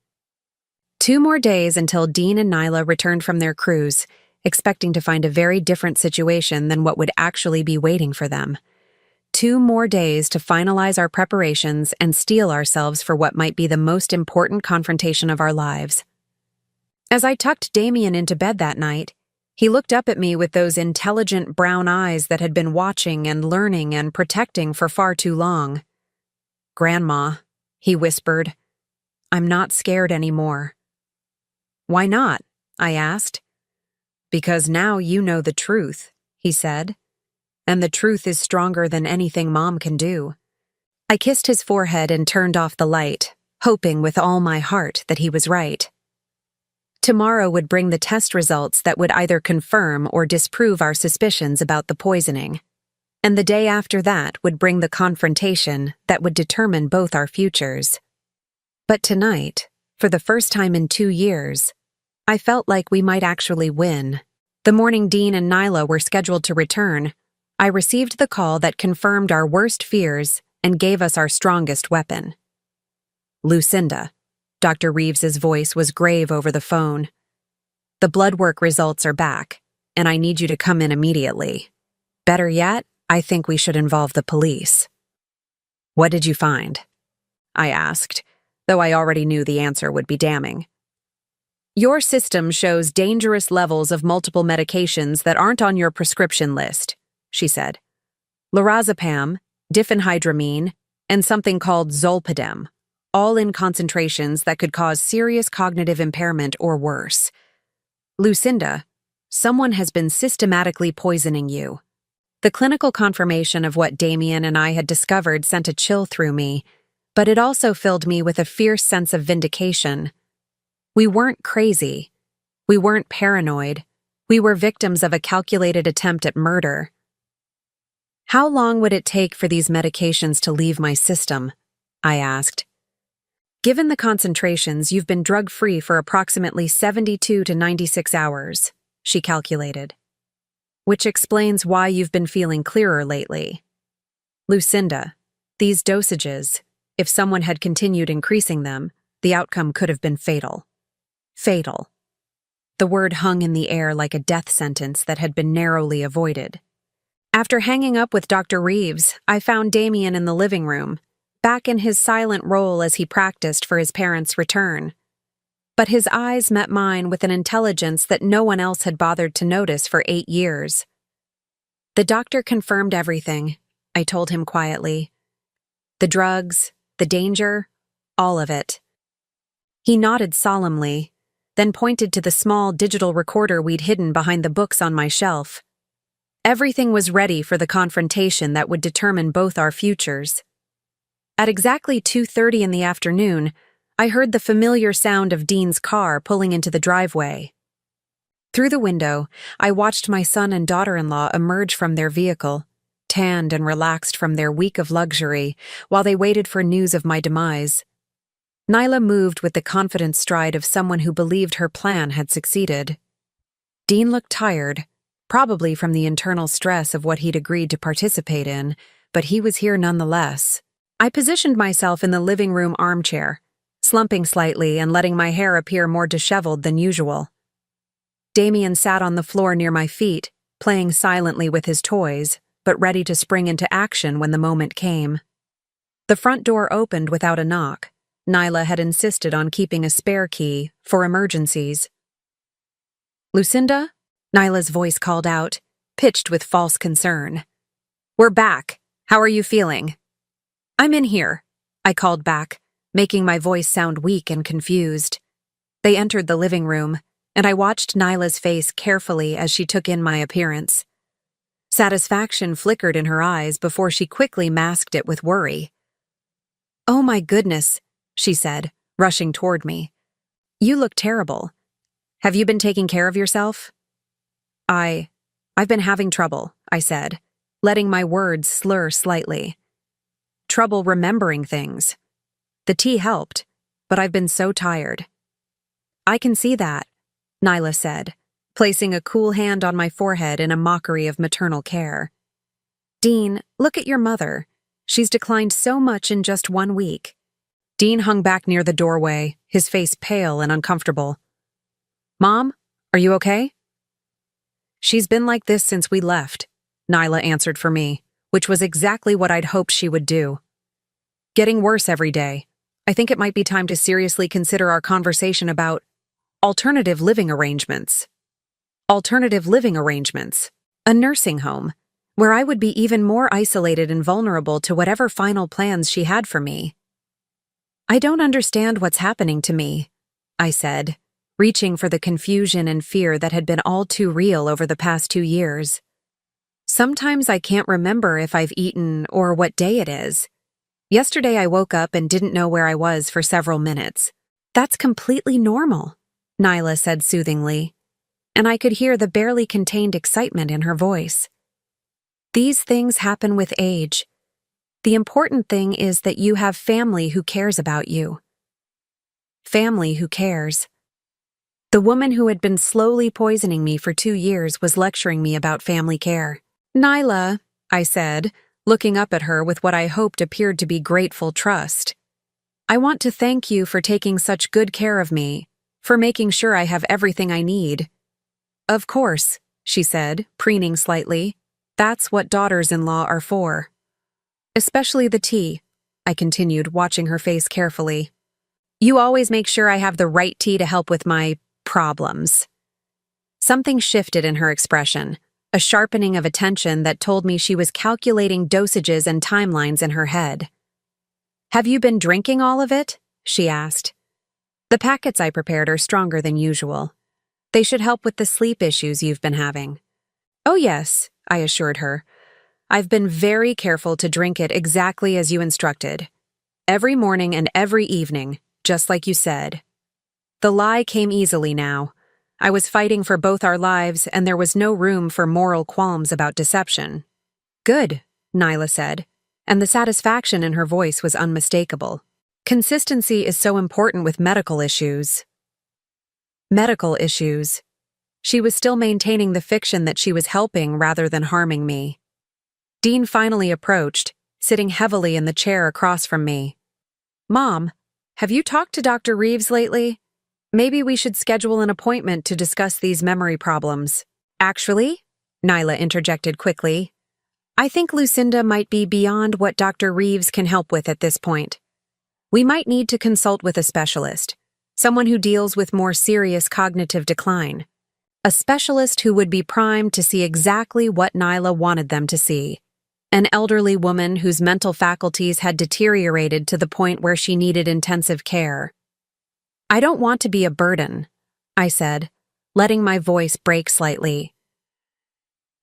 2 more days until Dean and Nyla returned from their cruise, expecting to find a very different situation than what would actually be waiting for them. 2 more days to finalize our preparations and steel ourselves for what might be the most important confrontation of our lives. As I tucked Damien into bed that night, he looked up at me with those intelligent brown eyes that had been watching and learning and protecting for far too long. "Grandma," he whispered, "I'm not scared anymore." "Why not?" I asked. "Because now you know the truth," he said. "And the truth is stronger than anything Mom can do." I kissed his forehead and turned off the light, hoping with all my heart that he was right. Tomorrow would bring the test results that would either confirm or disprove our suspicions about the poisoning. And the day after that would bring the confrontation that would determine both our futures. But tonight, for the first time in 2 years, I felt like we might actually win. The morning Dean and Nyla were scheduled to return, I received the call that confirmed our worst fears and gave us our strongest weapon. "Lucinda." Dr. Reeves's voice was grave over the phone. "The blood work results are back, and I need you to come in immediately. Better yet, I think we should involve the police." "What did you find?" I asked, though I already knew the answer would be damning. "Your system shows dangerous levels of multiple medications that aren't on your prescription list," she said. "Lorazepam, diphenhydramine, and something called zolpidem, all in concentrations that could cause serious cognitive impairment or worse. Lucinda, someone has been systematically poisoning you." The clinical confirmation of what Damien and I had discovered sent a chill through me, but it also filled me with a fierce sense of vindication. We weren't crazy. We weren't paranoid. We were victims of a calculated attempt at murder. "How long would it take for these medications to leave my system?" I asked. "Given the concentrations, you've been drug-free for approximately 72 to 96 hours, she calculated. "Which explains why you've been feeling clearer lately. Lucinda, these dosages, if someone had continued increasing them, the outcome could have been fatal." Fatal. The word hung in the air like a death sentence that had been narrowly avoided. After hanging up with Dr. Reeves, I found Damien in the living room, back in his silent role as he practiced for his parents' return. But his eyes met mine with an intelligence that no one else had bothered to notice for 8 years. "The doctor confirmed everything," I told him quietly. "The drugs, the danger, all of it." He nodded solemnly, then pointed to the small digital recorder we'd hidden behind the books on my shelf. Everything was ready for the confrontation that would determine both our futures. At exactly 2:30 in the afternoon, I heard the familiar sound of Dean's car pulling into the driveway. Through the window, I watched my son and daughter-in-law emerge from their vehicle, tanned and relaxed from their week of luxury, while they waited for news of my demise. Nyla moved with the confident stride of someone who believed her plan had succeeded. Dean looked tired, probably from the internal stress of what he'd agreed to participate in, but he was here nonetheless. I positioned myself in the living room armchair, slumping slightly and letting my hair appear more disheveled than usual. Damien sat on the floor near my feet, playing silently with his toys, but ready to spring into action when the moment came. The front door opened without a knock. Nyla had insisted on keeping a spare key for emergencies. "Lucinda?" Nyla's voice called out, pitched with false concern. "We're back. How are you feeling?" "I'm in here," I called back, making my voice sound weak and confused. They entered the living room, and I watched Nyla's face carefully as she took in my appearance. Satisfaction flickered in her eyes before she quickly masked it with worry. "Oh my goodness," she said, rushing toward me. "You look terrible. Have you been taking care of yourself?" I've been having trouble," I said, letting my words slur slightly. "Trouble remembering things. The tea helped, but I've been so tired." "I can see that," Nyla said, placing a cool hand on my forehead in a mockery of maternal care. "Dean, look at your mother. She's declined so much in just 1 week." Dean hung back near the doorway, his face pale and uncomfortable. "Mom, are you okay?" "She's been like this since we left," Nyla answered for me, which was exactly what I'd hoped she would do. "Getting worse every day. I think it might be time to seriously consider our conversation about alternative living arrangements." Alternative living arrangements. A nursing home, where I would be even more isolated and vulnerable to whatever final plans she had for me. "I don't understand what's happening to me," I said, reaching for the confusion and fear that had been all too real over the past 2 years. "Sometimes I can't remember if I've eaten or what day it is. Yesterday I woke up and didn't know where I was for several minutes. That's completely normal," Nyla said soothingly, and I could hear the barely contained excitement in her voice. "These things happen with age. The important thing is that you have family who cares about you." Family who cares. The woman who had been slowly poisoning me for 2 years was lecturing me about family care. "Nyla," I said, looking up at her with what I hoped appeared to be grateful trust. "I want to thank you for taking such good care of me, for making sure I have everything I need." "Of course," she said, preening slightly. "That's what daughters-in-law are for." "Especially the tea," I continued, watching her face carefully. "You always make sure I have the right tea to help with my problems." Something shifted in her expression, a sharpening of attention that told me she was calculating dosages and timelines in her head. "Have you been drinking all of it?" she asked. "The packets I prepared are stronger than usual. They should help with the sleep issues you've been having." "Oh yes," I assured her. "I've been very careful to drink it exactly as you instructed. Every morning and every evening, just like you said." The lie came easily now. I was fighting for both our lives, and there was no room for moral qualms about deception. "Good," Nyla said, and the satisfaction in her voice was unmistakable. "Consistency is so important with medical issues." Medical issues. She was still maintaining the fiction that she was helping rather than harming me. Dean finally approached, sitting heavily in the chair across from me. "Mom, have you talked to Dr. Reeves lately? Maybe we should schedule an appointment to discuss these memory problems." "Actually," Nyla interjected quickly, "I think Lucinda might be beyond what Dr. Reeves can help with at this point. We might need to consult with a specialist, someone who deals with more serious cognitive decline. A specialist who would be primed to see exactly what Nyla wanted them to see. An elderly woman whose mental faculties had deteriorated to the point where she needed intensive care." "I don't want to be a burden," I said, letting my voice break slightly.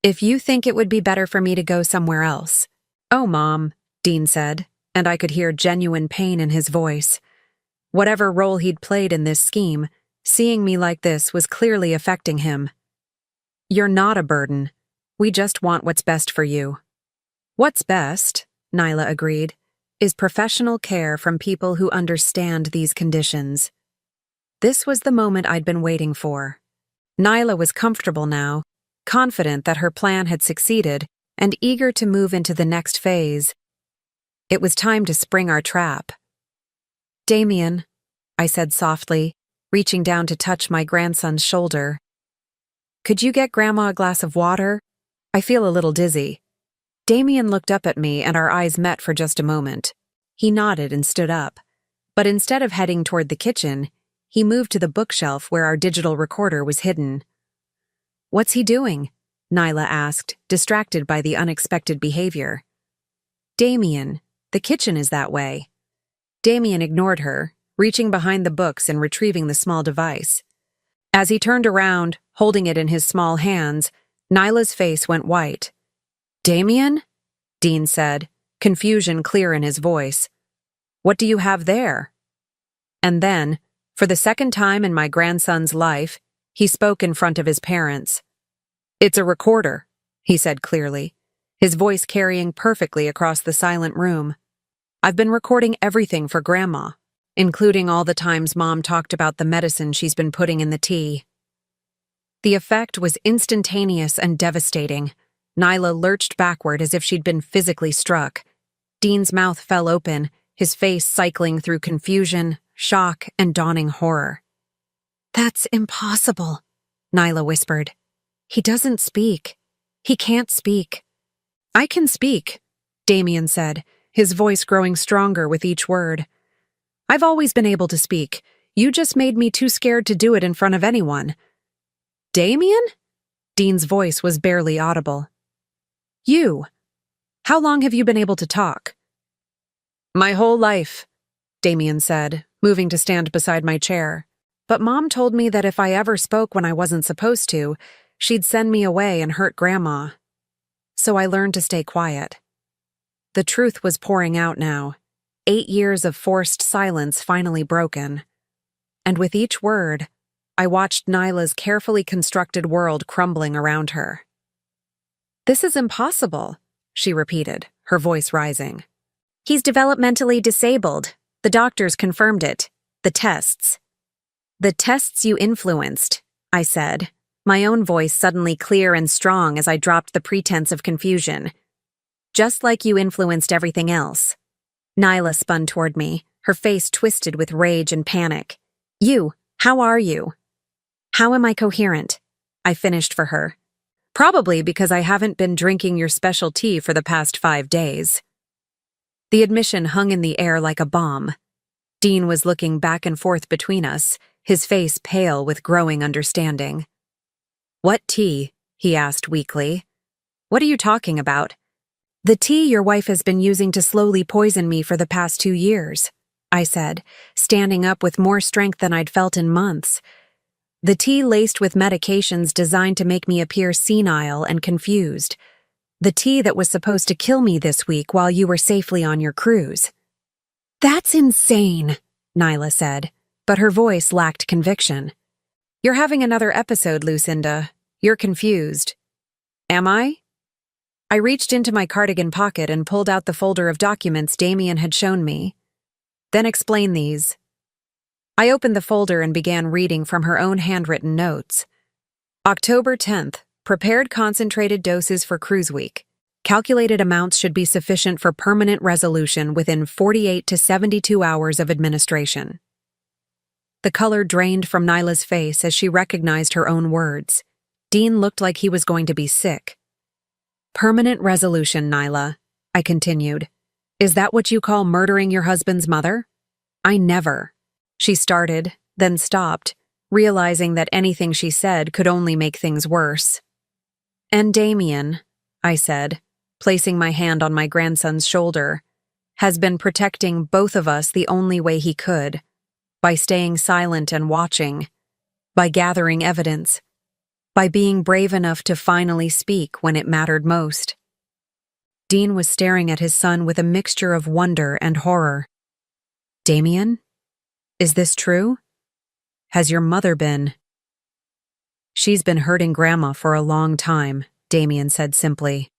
"If you think it would be better for me to go somewhere else." "Oh, Mom," Dean said, and I could hear genuine pain in his voice. Whatever role he'd played in this scheme, seeing me like this was clearly affecting him. You're not a burden. We just want what's best for you. What's best, Nyla agreed, is professional care from people who understand these conditions. This was the moment I'd been waiting for. Nyla was comfortable now, confident that her plan had succeeded, and eager to move into the next phase. It was time to spring our trap. "Damien," I said softly, reaching down to touch my grandson's shoulder. "Could you get Grandma a glass of water? I feel a little dizzy." Damien looked up at me and our eyes met for just a moment. He nodded and stood up. But instead of heading toward the kitchen, he moved to the bookshelf where our digital recorder was hidden. "What's he doing?" Nyla asked, distracted by the unexpected behavior. "Damien, the kitchen is that way." Damien ignored her, reaching behind the books and retrieving the small device. As he turned around, holding it in his small hands, Nyla's face went white. "Damien?" Dean said, confusion clear in his voice. "What do you have there?" And then, for the second time in my grandson's life, he spoke in front of his parents. "It's a recorder," he said clearly, his voice carrying perfectly across the silent room. "I've been recording everything for Grandma, including all the times Mom talked about the medicine she's been putting in the tea." The effect was instantaneous and devastating. Nyla lurched backward as if she'd been physically struck. Dean's mouth fell open, his face cycling through confusion, shock, and dawning horror. "That's impossible," Nyla whispered. "He doesn't speak. He can't speak." "I can speak," Damien said, his voice growing stronger with each word. "I've always been able to speak. You just made me too scared to do it in front of anyone." "Damien?" Dean's voice was barely audible. "You. How long have you been able to talk?" "My whole life," Damien said, moving to stand beside my chair. "But Mom told me that if I ever spoke when I wasn't supposed to, she'd send me away and hurt Grandma. So I learned to stay quiet." The truth was pouring out now. 8 years of forced silence finally broken. And with each word, I watched Nyla's carefully constructed world crumbling around her. "This is impossible," she repeated, her voice rising. "He's developmentally disabled. The doctors confirmed it. The tests." "The tests you influenced," I said, my own voice suddenly clear and strong as I dropped the pretense of confusion. "Just like you influenced everything else." Nyla spun toward me, her face twisted with rage and panic. "You, how are you?" "How am I coherent?" I finished for her. "Probably because I haven't been drinking your special tea for the past 5 days." The admission hung in the air like a bomb. Dean was looking back and forth between us, his face pale with growing understanding. "What tea?" he asked weakly. "What are you talking about?" "The tea your wife has been using to slowly poison me for the past 2 years, I said, standing up with more strength than I'd felt in months. "The tea laced with medications designed to make me appear senile and confused. The tea that was supposed to kill me this week while you were safely on your cruise." "That's insane," Nyla said, but her voice lacked conviction. "You're having another episode, Lucinda. You're confused." "Am I?" I reached into my cardigan pocket and pulled out the folder of documents Damien had shown me. "Then explain these." I opened the folder and began reading from her own handwritten notes. October 10th, prepared concentrated doses for cruise week. Calculated amounts should be sufficient for permanent resolution within 48 to 72 hours of administration. The color drained from Nyla's face as she recognized her own words. Dean looked like he was going to be sick. "Permanent resolution, Nyla," I continued. "Is that what you call murdering your husband's mother?" "I never." She started, then stopped, realizing that anything she said could only make things worse. "And Damien," I said, placing my hand on my grandson's shoulder, "has been protecting both of us the only way he could, by staying silent and watching, by gathering evidence, by being brave enough to finally speak when it mattered most." Dean was staring at his son with a mixture of wonder and horror. "Damien? Is this true? Has your mother been?" "She's been hurting Grandma for a long time," Damien said simply.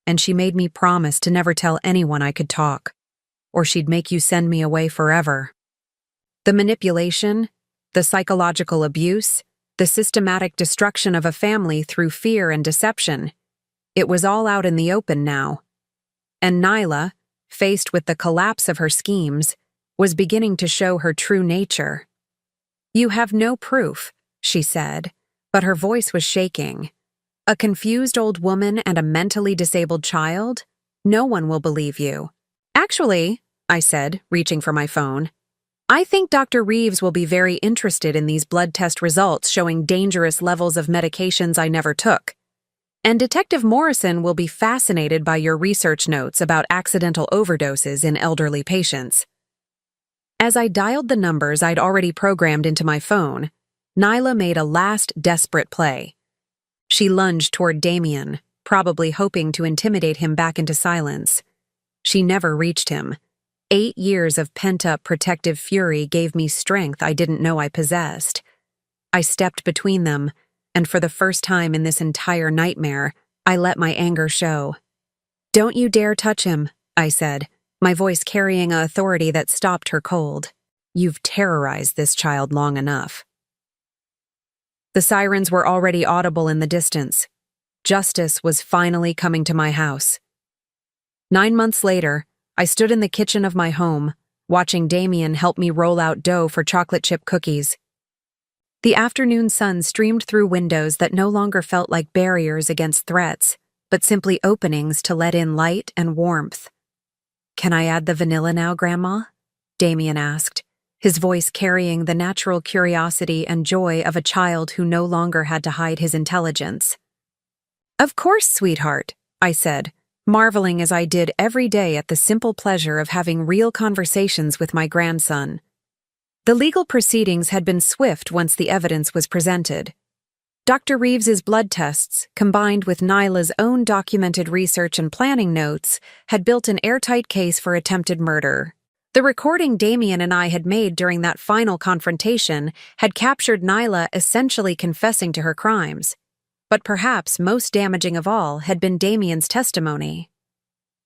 "And she made me promise to never tell anyone I could talk, or she'd make you send me away forever." The manipulation, the psychological abuse, the systematic destruction of a family through fear and deception. It was all out in the open now. And Nyla, faced with the collapse of her schemes, was beginning to show her true nature. "You have no proof," she said, but her voice was shaking. "A confused old woman and a mentally disabled child? No one will believe you." "Actually," I said, reaching for my phone, "I think Dr. Reeves will be very interested in these blood test results showing dangerous levels of medications I never took. And Detective Morrison will be fascinated by your research notes about accidental overdoses in elderly patients." As I dialed the numbers I'd already programmed into my phone, Nyla made a last desperate play. She lunged toward Damien, probably hoping to intimidate him back into silence. She never reached him. 8 years of pent-up protective fury gave me strength I didn't know I possessed. I stepped between them, and for the first time in this entire nightmare, I let my anger show. "Don't you dare touch him," I said, my voice carrying an authority that stopped her cold. "You've terrorized this child long enough." The sirens were already audible in the distance. Justice was finally coming to my house. 9 months later, I stood in the kitchen of my home, watching Damien help me roll out dough for chocolate chip cookies. The afternoon sun streamed through windows that no longer felt like barriers against threats, but simply openings to let in light and warmth. "Can I add the vanilla now, Grandma?" Damien asked, his voice carrying the natural curiosity and joy of a child who no longer had to hide his intelligence. "Of course, sweetheart," I said, marveling as I did every day at the simple pleasure of having real conversations with my grandson. The legal proceedings had been swift once the evidence was presented. Dr. Reeves's blood tests, combined with Nyla's own documented research and planning notes, had built an airtight case for attempted murder. The recording Damien and I had made during that final confrontation had captured Nyla essentially confessing to her crimes. But perhaps most damaging of all had been Damien's testimony.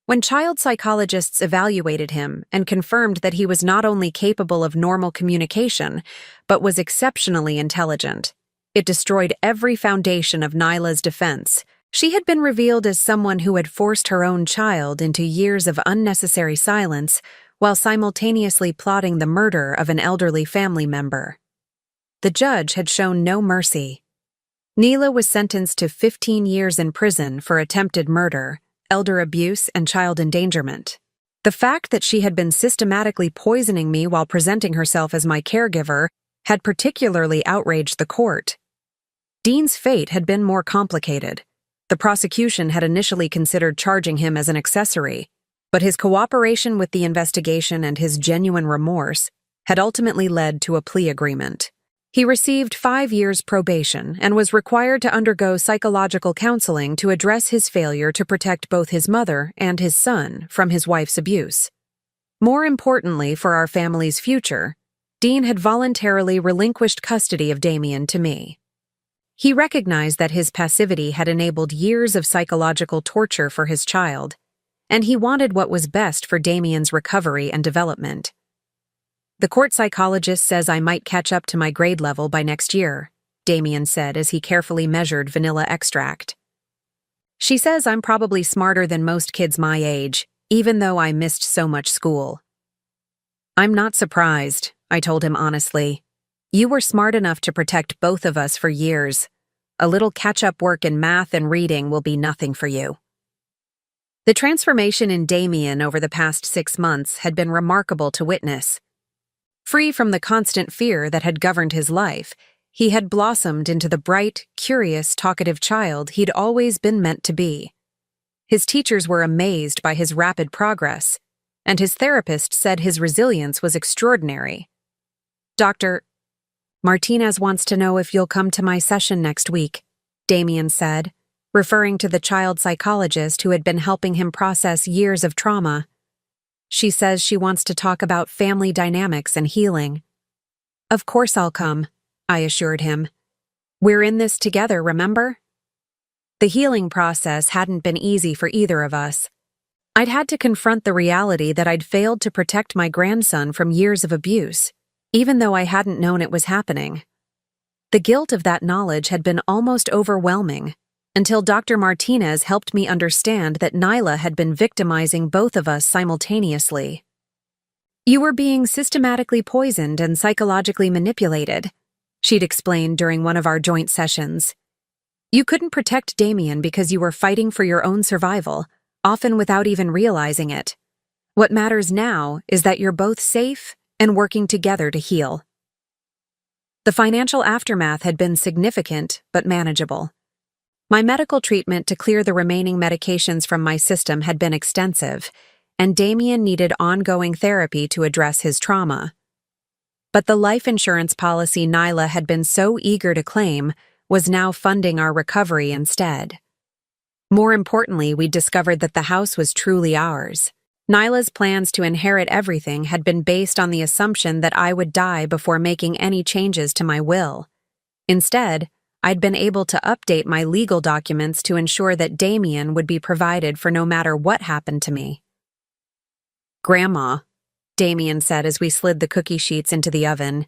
When child psychologists evaluated him and confirmed that he was not only capable of normal communication, but was exceptionally intelligent, it destroyed every foundation of Nyla's defense. She had been revealed as someone who had forced her own child into years of unnecessary silence while simultaneously plotting the murder of an elderly family member. The judge had shown no mercy. Nyla was sentenced to 15 years in prison for attempted murder, elder abuse, and child endangerment. The fact that she had been systematically poisoning me while presenting herself as my caregiver had particularly outraged the court. Dean's fate had been more complicated. The prosecution had initially considered charging him as an accessory, but his cooperation with the investigation and his genuine remorse had ultimately led to a plea agreement. He received 5 years probation and was required to undergo psychological counseling to address his failure to protect both his mother and his son from his wife's abuse. More importantly for our family's future, Dean had voluntarily relinquished custody of Damien to me. He recognized that his passivity had enabled years of psychological torture for his child, and he wanted what was best for Damien's recovery and development. "The court psychologist says I might catch up to my grade level by next year," Damien said as he carefully measured vanilla extract. "She says I'm probably smarter than most kids my age, even though I missed so much school." "I'm not surprised," I told him honestly. "You were smart enough to protect both of us for years. A little catch-up work in math and reading will be nothing for you." The transformation in Damien over the past 6 months had been remarkable to witness. Free from the constant fear that had governed his life, he had blossomed into the bright, curious, talkative child he'd always been meant to be. His teachers were amazed by his rapid progress, and his therapist said his resilience was extraordinary. "Dr. Martinez wants to know if you'll come to my session next week," Damien said, referring to the child psychologist who had been helping him process years of trauma. "She says she wants to talk about family dynamics and healing." "Of course I'll come," I assured him. We're in this together, remember? The healing process hadn't been easy for either of us. I'd had to confront the reality that I'd failed to protect my grandson from years of abuse, even though I hadn't known it was happening. The guilt of that knowledge had been almost overwhelming, until Dr. Martinez helped me understand that Nyla had been victimizing both of us simultaneously. You were being systematically poisoned and psychologically manipulated, she'd explained during one of our joint sessions. You couldn't protect Damien because you were fighting for your own survival, often without even realizing it. What matters now is that you're both safe and working together to heal. The financial aftermath had been significant but manageable. My medical treatment to clear the remaining medications from my system had been extensive, and Damien needed ongoing therapy to address his trauma. But the life insurance policy Nyla had been so eager to claim was now funding our recovery instead. More importantly, we discovered that the house was truly ours. Nyla's plans to inherit everything had been based on the assumption that I would die before making any changes to my will. Instead, I'd been able to update my legal documents to ensure that Damien would be provided for no matter what happened to me. "Grandma," Damien said as we slid the cookie sheets into the oven,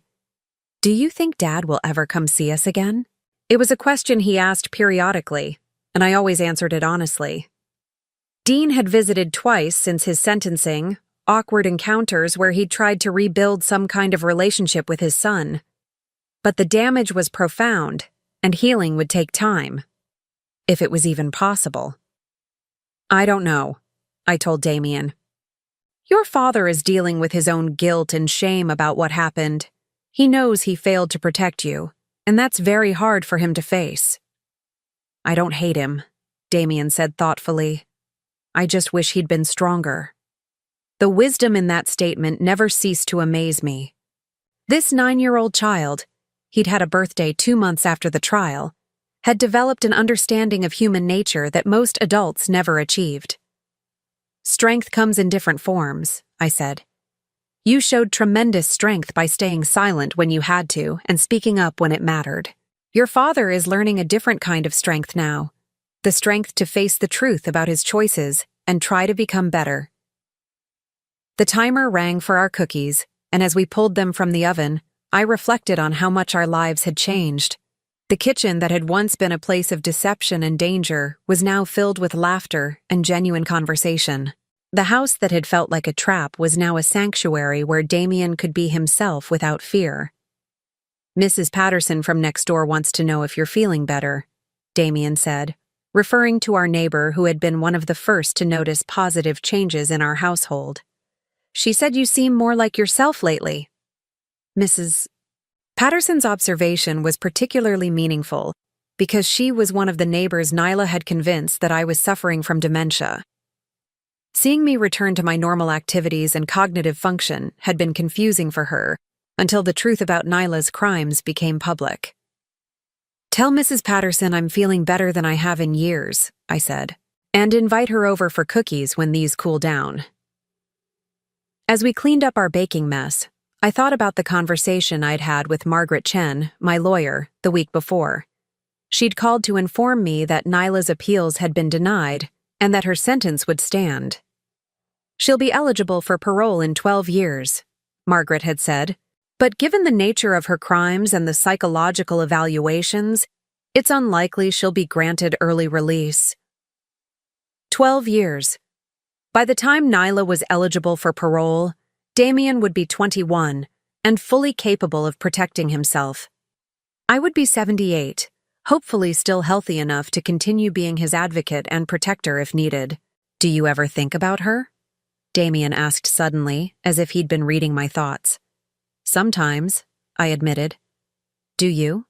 "do you think Dad will ever come see us again?" It was a question he asked periodically, and I always answered it honestly. Dean had visited twice since his sentencing, awkward encounters where he'd tried to rebuild some kind of relationship with his son. But the damage was profound, and healing would take time, if it was even possible. "I don't know," I told Damien. "Your father is dealing with his own guilt and shame about what happened. He knows he failed to protect you, and that's very hard for him to face." "I don't hate him," Damien said thoughtfully. "I just wish he'd been stronger." The wisdom in that statement never ceased to amaze me. This 9-year-old child, he'd had a birthday 2 months after the trial, had developed an understanding of human nature that most adults never achieved. "Strength comes in different forms," I said. "You showed tremendous strength by staying silent when you had to and speaking up when it mattered. Your father is learning a different kind of strength now, the strength to face the truth about his choices and try to become better." The timer rang for our cookies, and as we pulled them from the oven, I reflected on how much our lives had changed. The kitchen that had once been a place of deception and danger was now filled with laughter and genuine conversation. The house that had felt like a trap was now a sanctuary where Damien could be himself without fear. "Mrs. Patterson from next door wants to know if you're feeling better," Damien said, referring to our neighbor who had been one of the first to notice positive changes in our household. "She said you seem more like yourself lately." Mrs. Patterson's observation was particularly meaningful because she was one of the neighbors Nyla had convinced that I was suffering from dementia. Seeing me return to my normal activities and cognitive function had been confusing for her until the truth about Nyla's crimes became public. "Tell Mrs. Patterson I'm feeling better than I have in years," I said, "and invite her over for cookies when these cool down." As we cleaned up our baking mess, I thought about the conversation I'd had with Margaret Chen, my lawyer, the week before. She'd called to inform me that Nyla's appeals had been denied and that her sentence would stand. "She'll be eligible for parole in 12 years, Margaret had said, "but given the nature of her crimes and the psychological evaluations, it's unlikely she'll be granted early release." 12 years. By the time Nyla was eligible for parole, Damien would be 21 and fully capable of protecting himself. I would be 78, hopefully still healthy enough to continue being his advocate and protector if needed. "Do you ever think about her?" Damien asked suddenly, as if he'd been reading my thoughts. "Sometimes," I admitted. "Do you?"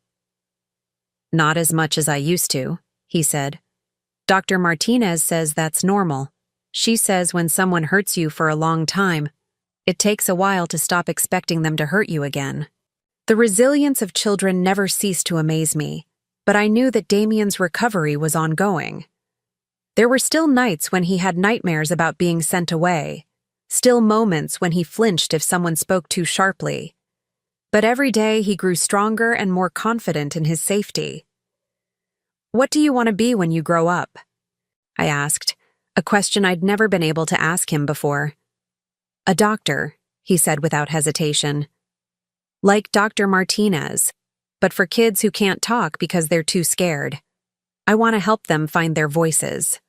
"Not as much as I used to," he said. "Dr. Martinez says that's normal. She says when someone hurts you for a long time, it takes a while to stop expecting them to hurt you again." The resilience of children never ceased to amaze me, but I knew that Damien's recovery was ongoing. There were still nights when he had nightmares about being sent away, still moments when he flinched if someone spoke too sharply. But every day he grew stronger and more confident in his safety. "What do you want to be when you grow up?" I asked, a question I'd never been able to ask him before. "A doctor," he said without hesitation. "Like Dr. Martinez, but for kids who can't talk because they're too scared. I want to help them find their voices."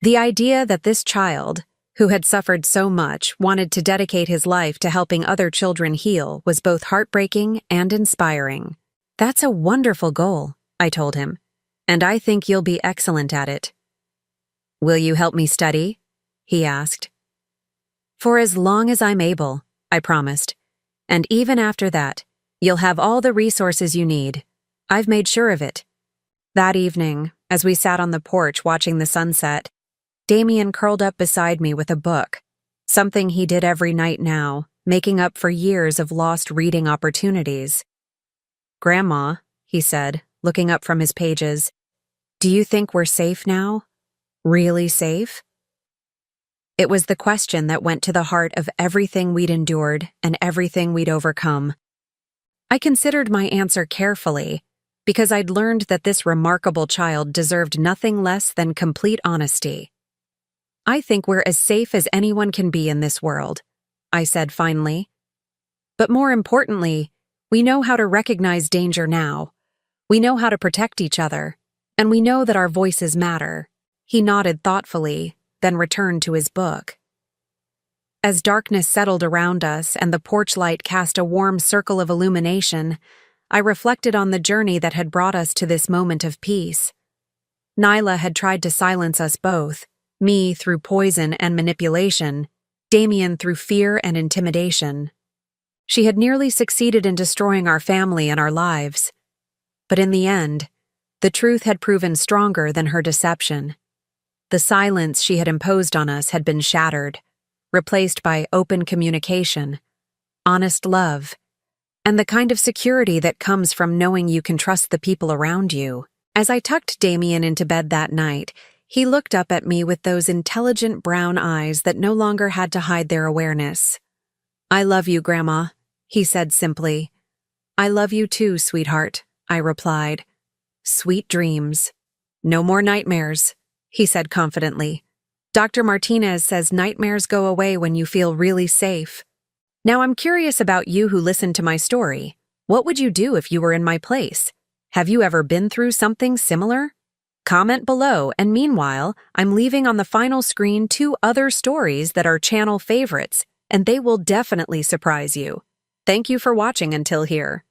The idea that this child, who had suffered so much, wanted to dedicate his life to helping other children heal was both heartbreaking and inspiring. "That's a wonderful goal," I told him, "and I think you'll be excellent at it." "Will you help me study?" he asked. "For as long as I'm able," I promised. "And even after that, you'll have all the resources you need. I've made sure of it." That evening, as we sat on the porch watching the sunset, Damien curled up beside me with a book, something he did every night now, making up for years of lost reading opportunities. "Grandma," he said, looking up from his pages, "do you think we're safe now? Really safe?" It was the question that went to the heart of everything we'd endured and everything we'd overcome. I considered my answer carefully, because I'd learned that this remarkable child deserved nothing less than complete honesty. "I think we're as safe as anyone can be in this world," I said finally. "But more importantly, we know how to recognize danger now. We know how to protect each other, and we know that our voices matter." He nodded thoughtfully, then returned to his book. As darkness settled around us and the porch light cast a warm circle of illumination, I reflected on the journey that had brought us to this moment of peace. Nyla had tried to silence us both, me through poison and manipulation, Damien through fear and intimidation. She had nearly succeeded in destroying our family and our lives. But in the end, the truth had proven stronger than her deception. The silence she had imposed on us had been shattered, replaced by open communication, honest love, and the kind of security that comes from knowing you can trust the people around you. As I tucked Damien into bed that night, he looked up at me with those intelligent brown eyes that no longer had to hide their awareness. "I love you, Grandma," he said simply. "I love you too, sweetheart," I replied. "Sweet dreams. No more nightmares," he said confidently. "Dr. Martinez says nightmares go away when you feel really safe." Now I'm curious about you who listened to my story. What would you do if you were in my place? Have you ever been through something similar? Comment below, and meanwhile, I'm leaving on the final screen 2 other stories that are channel favorites, and they will definitely surprise you. Thank you for watching until here.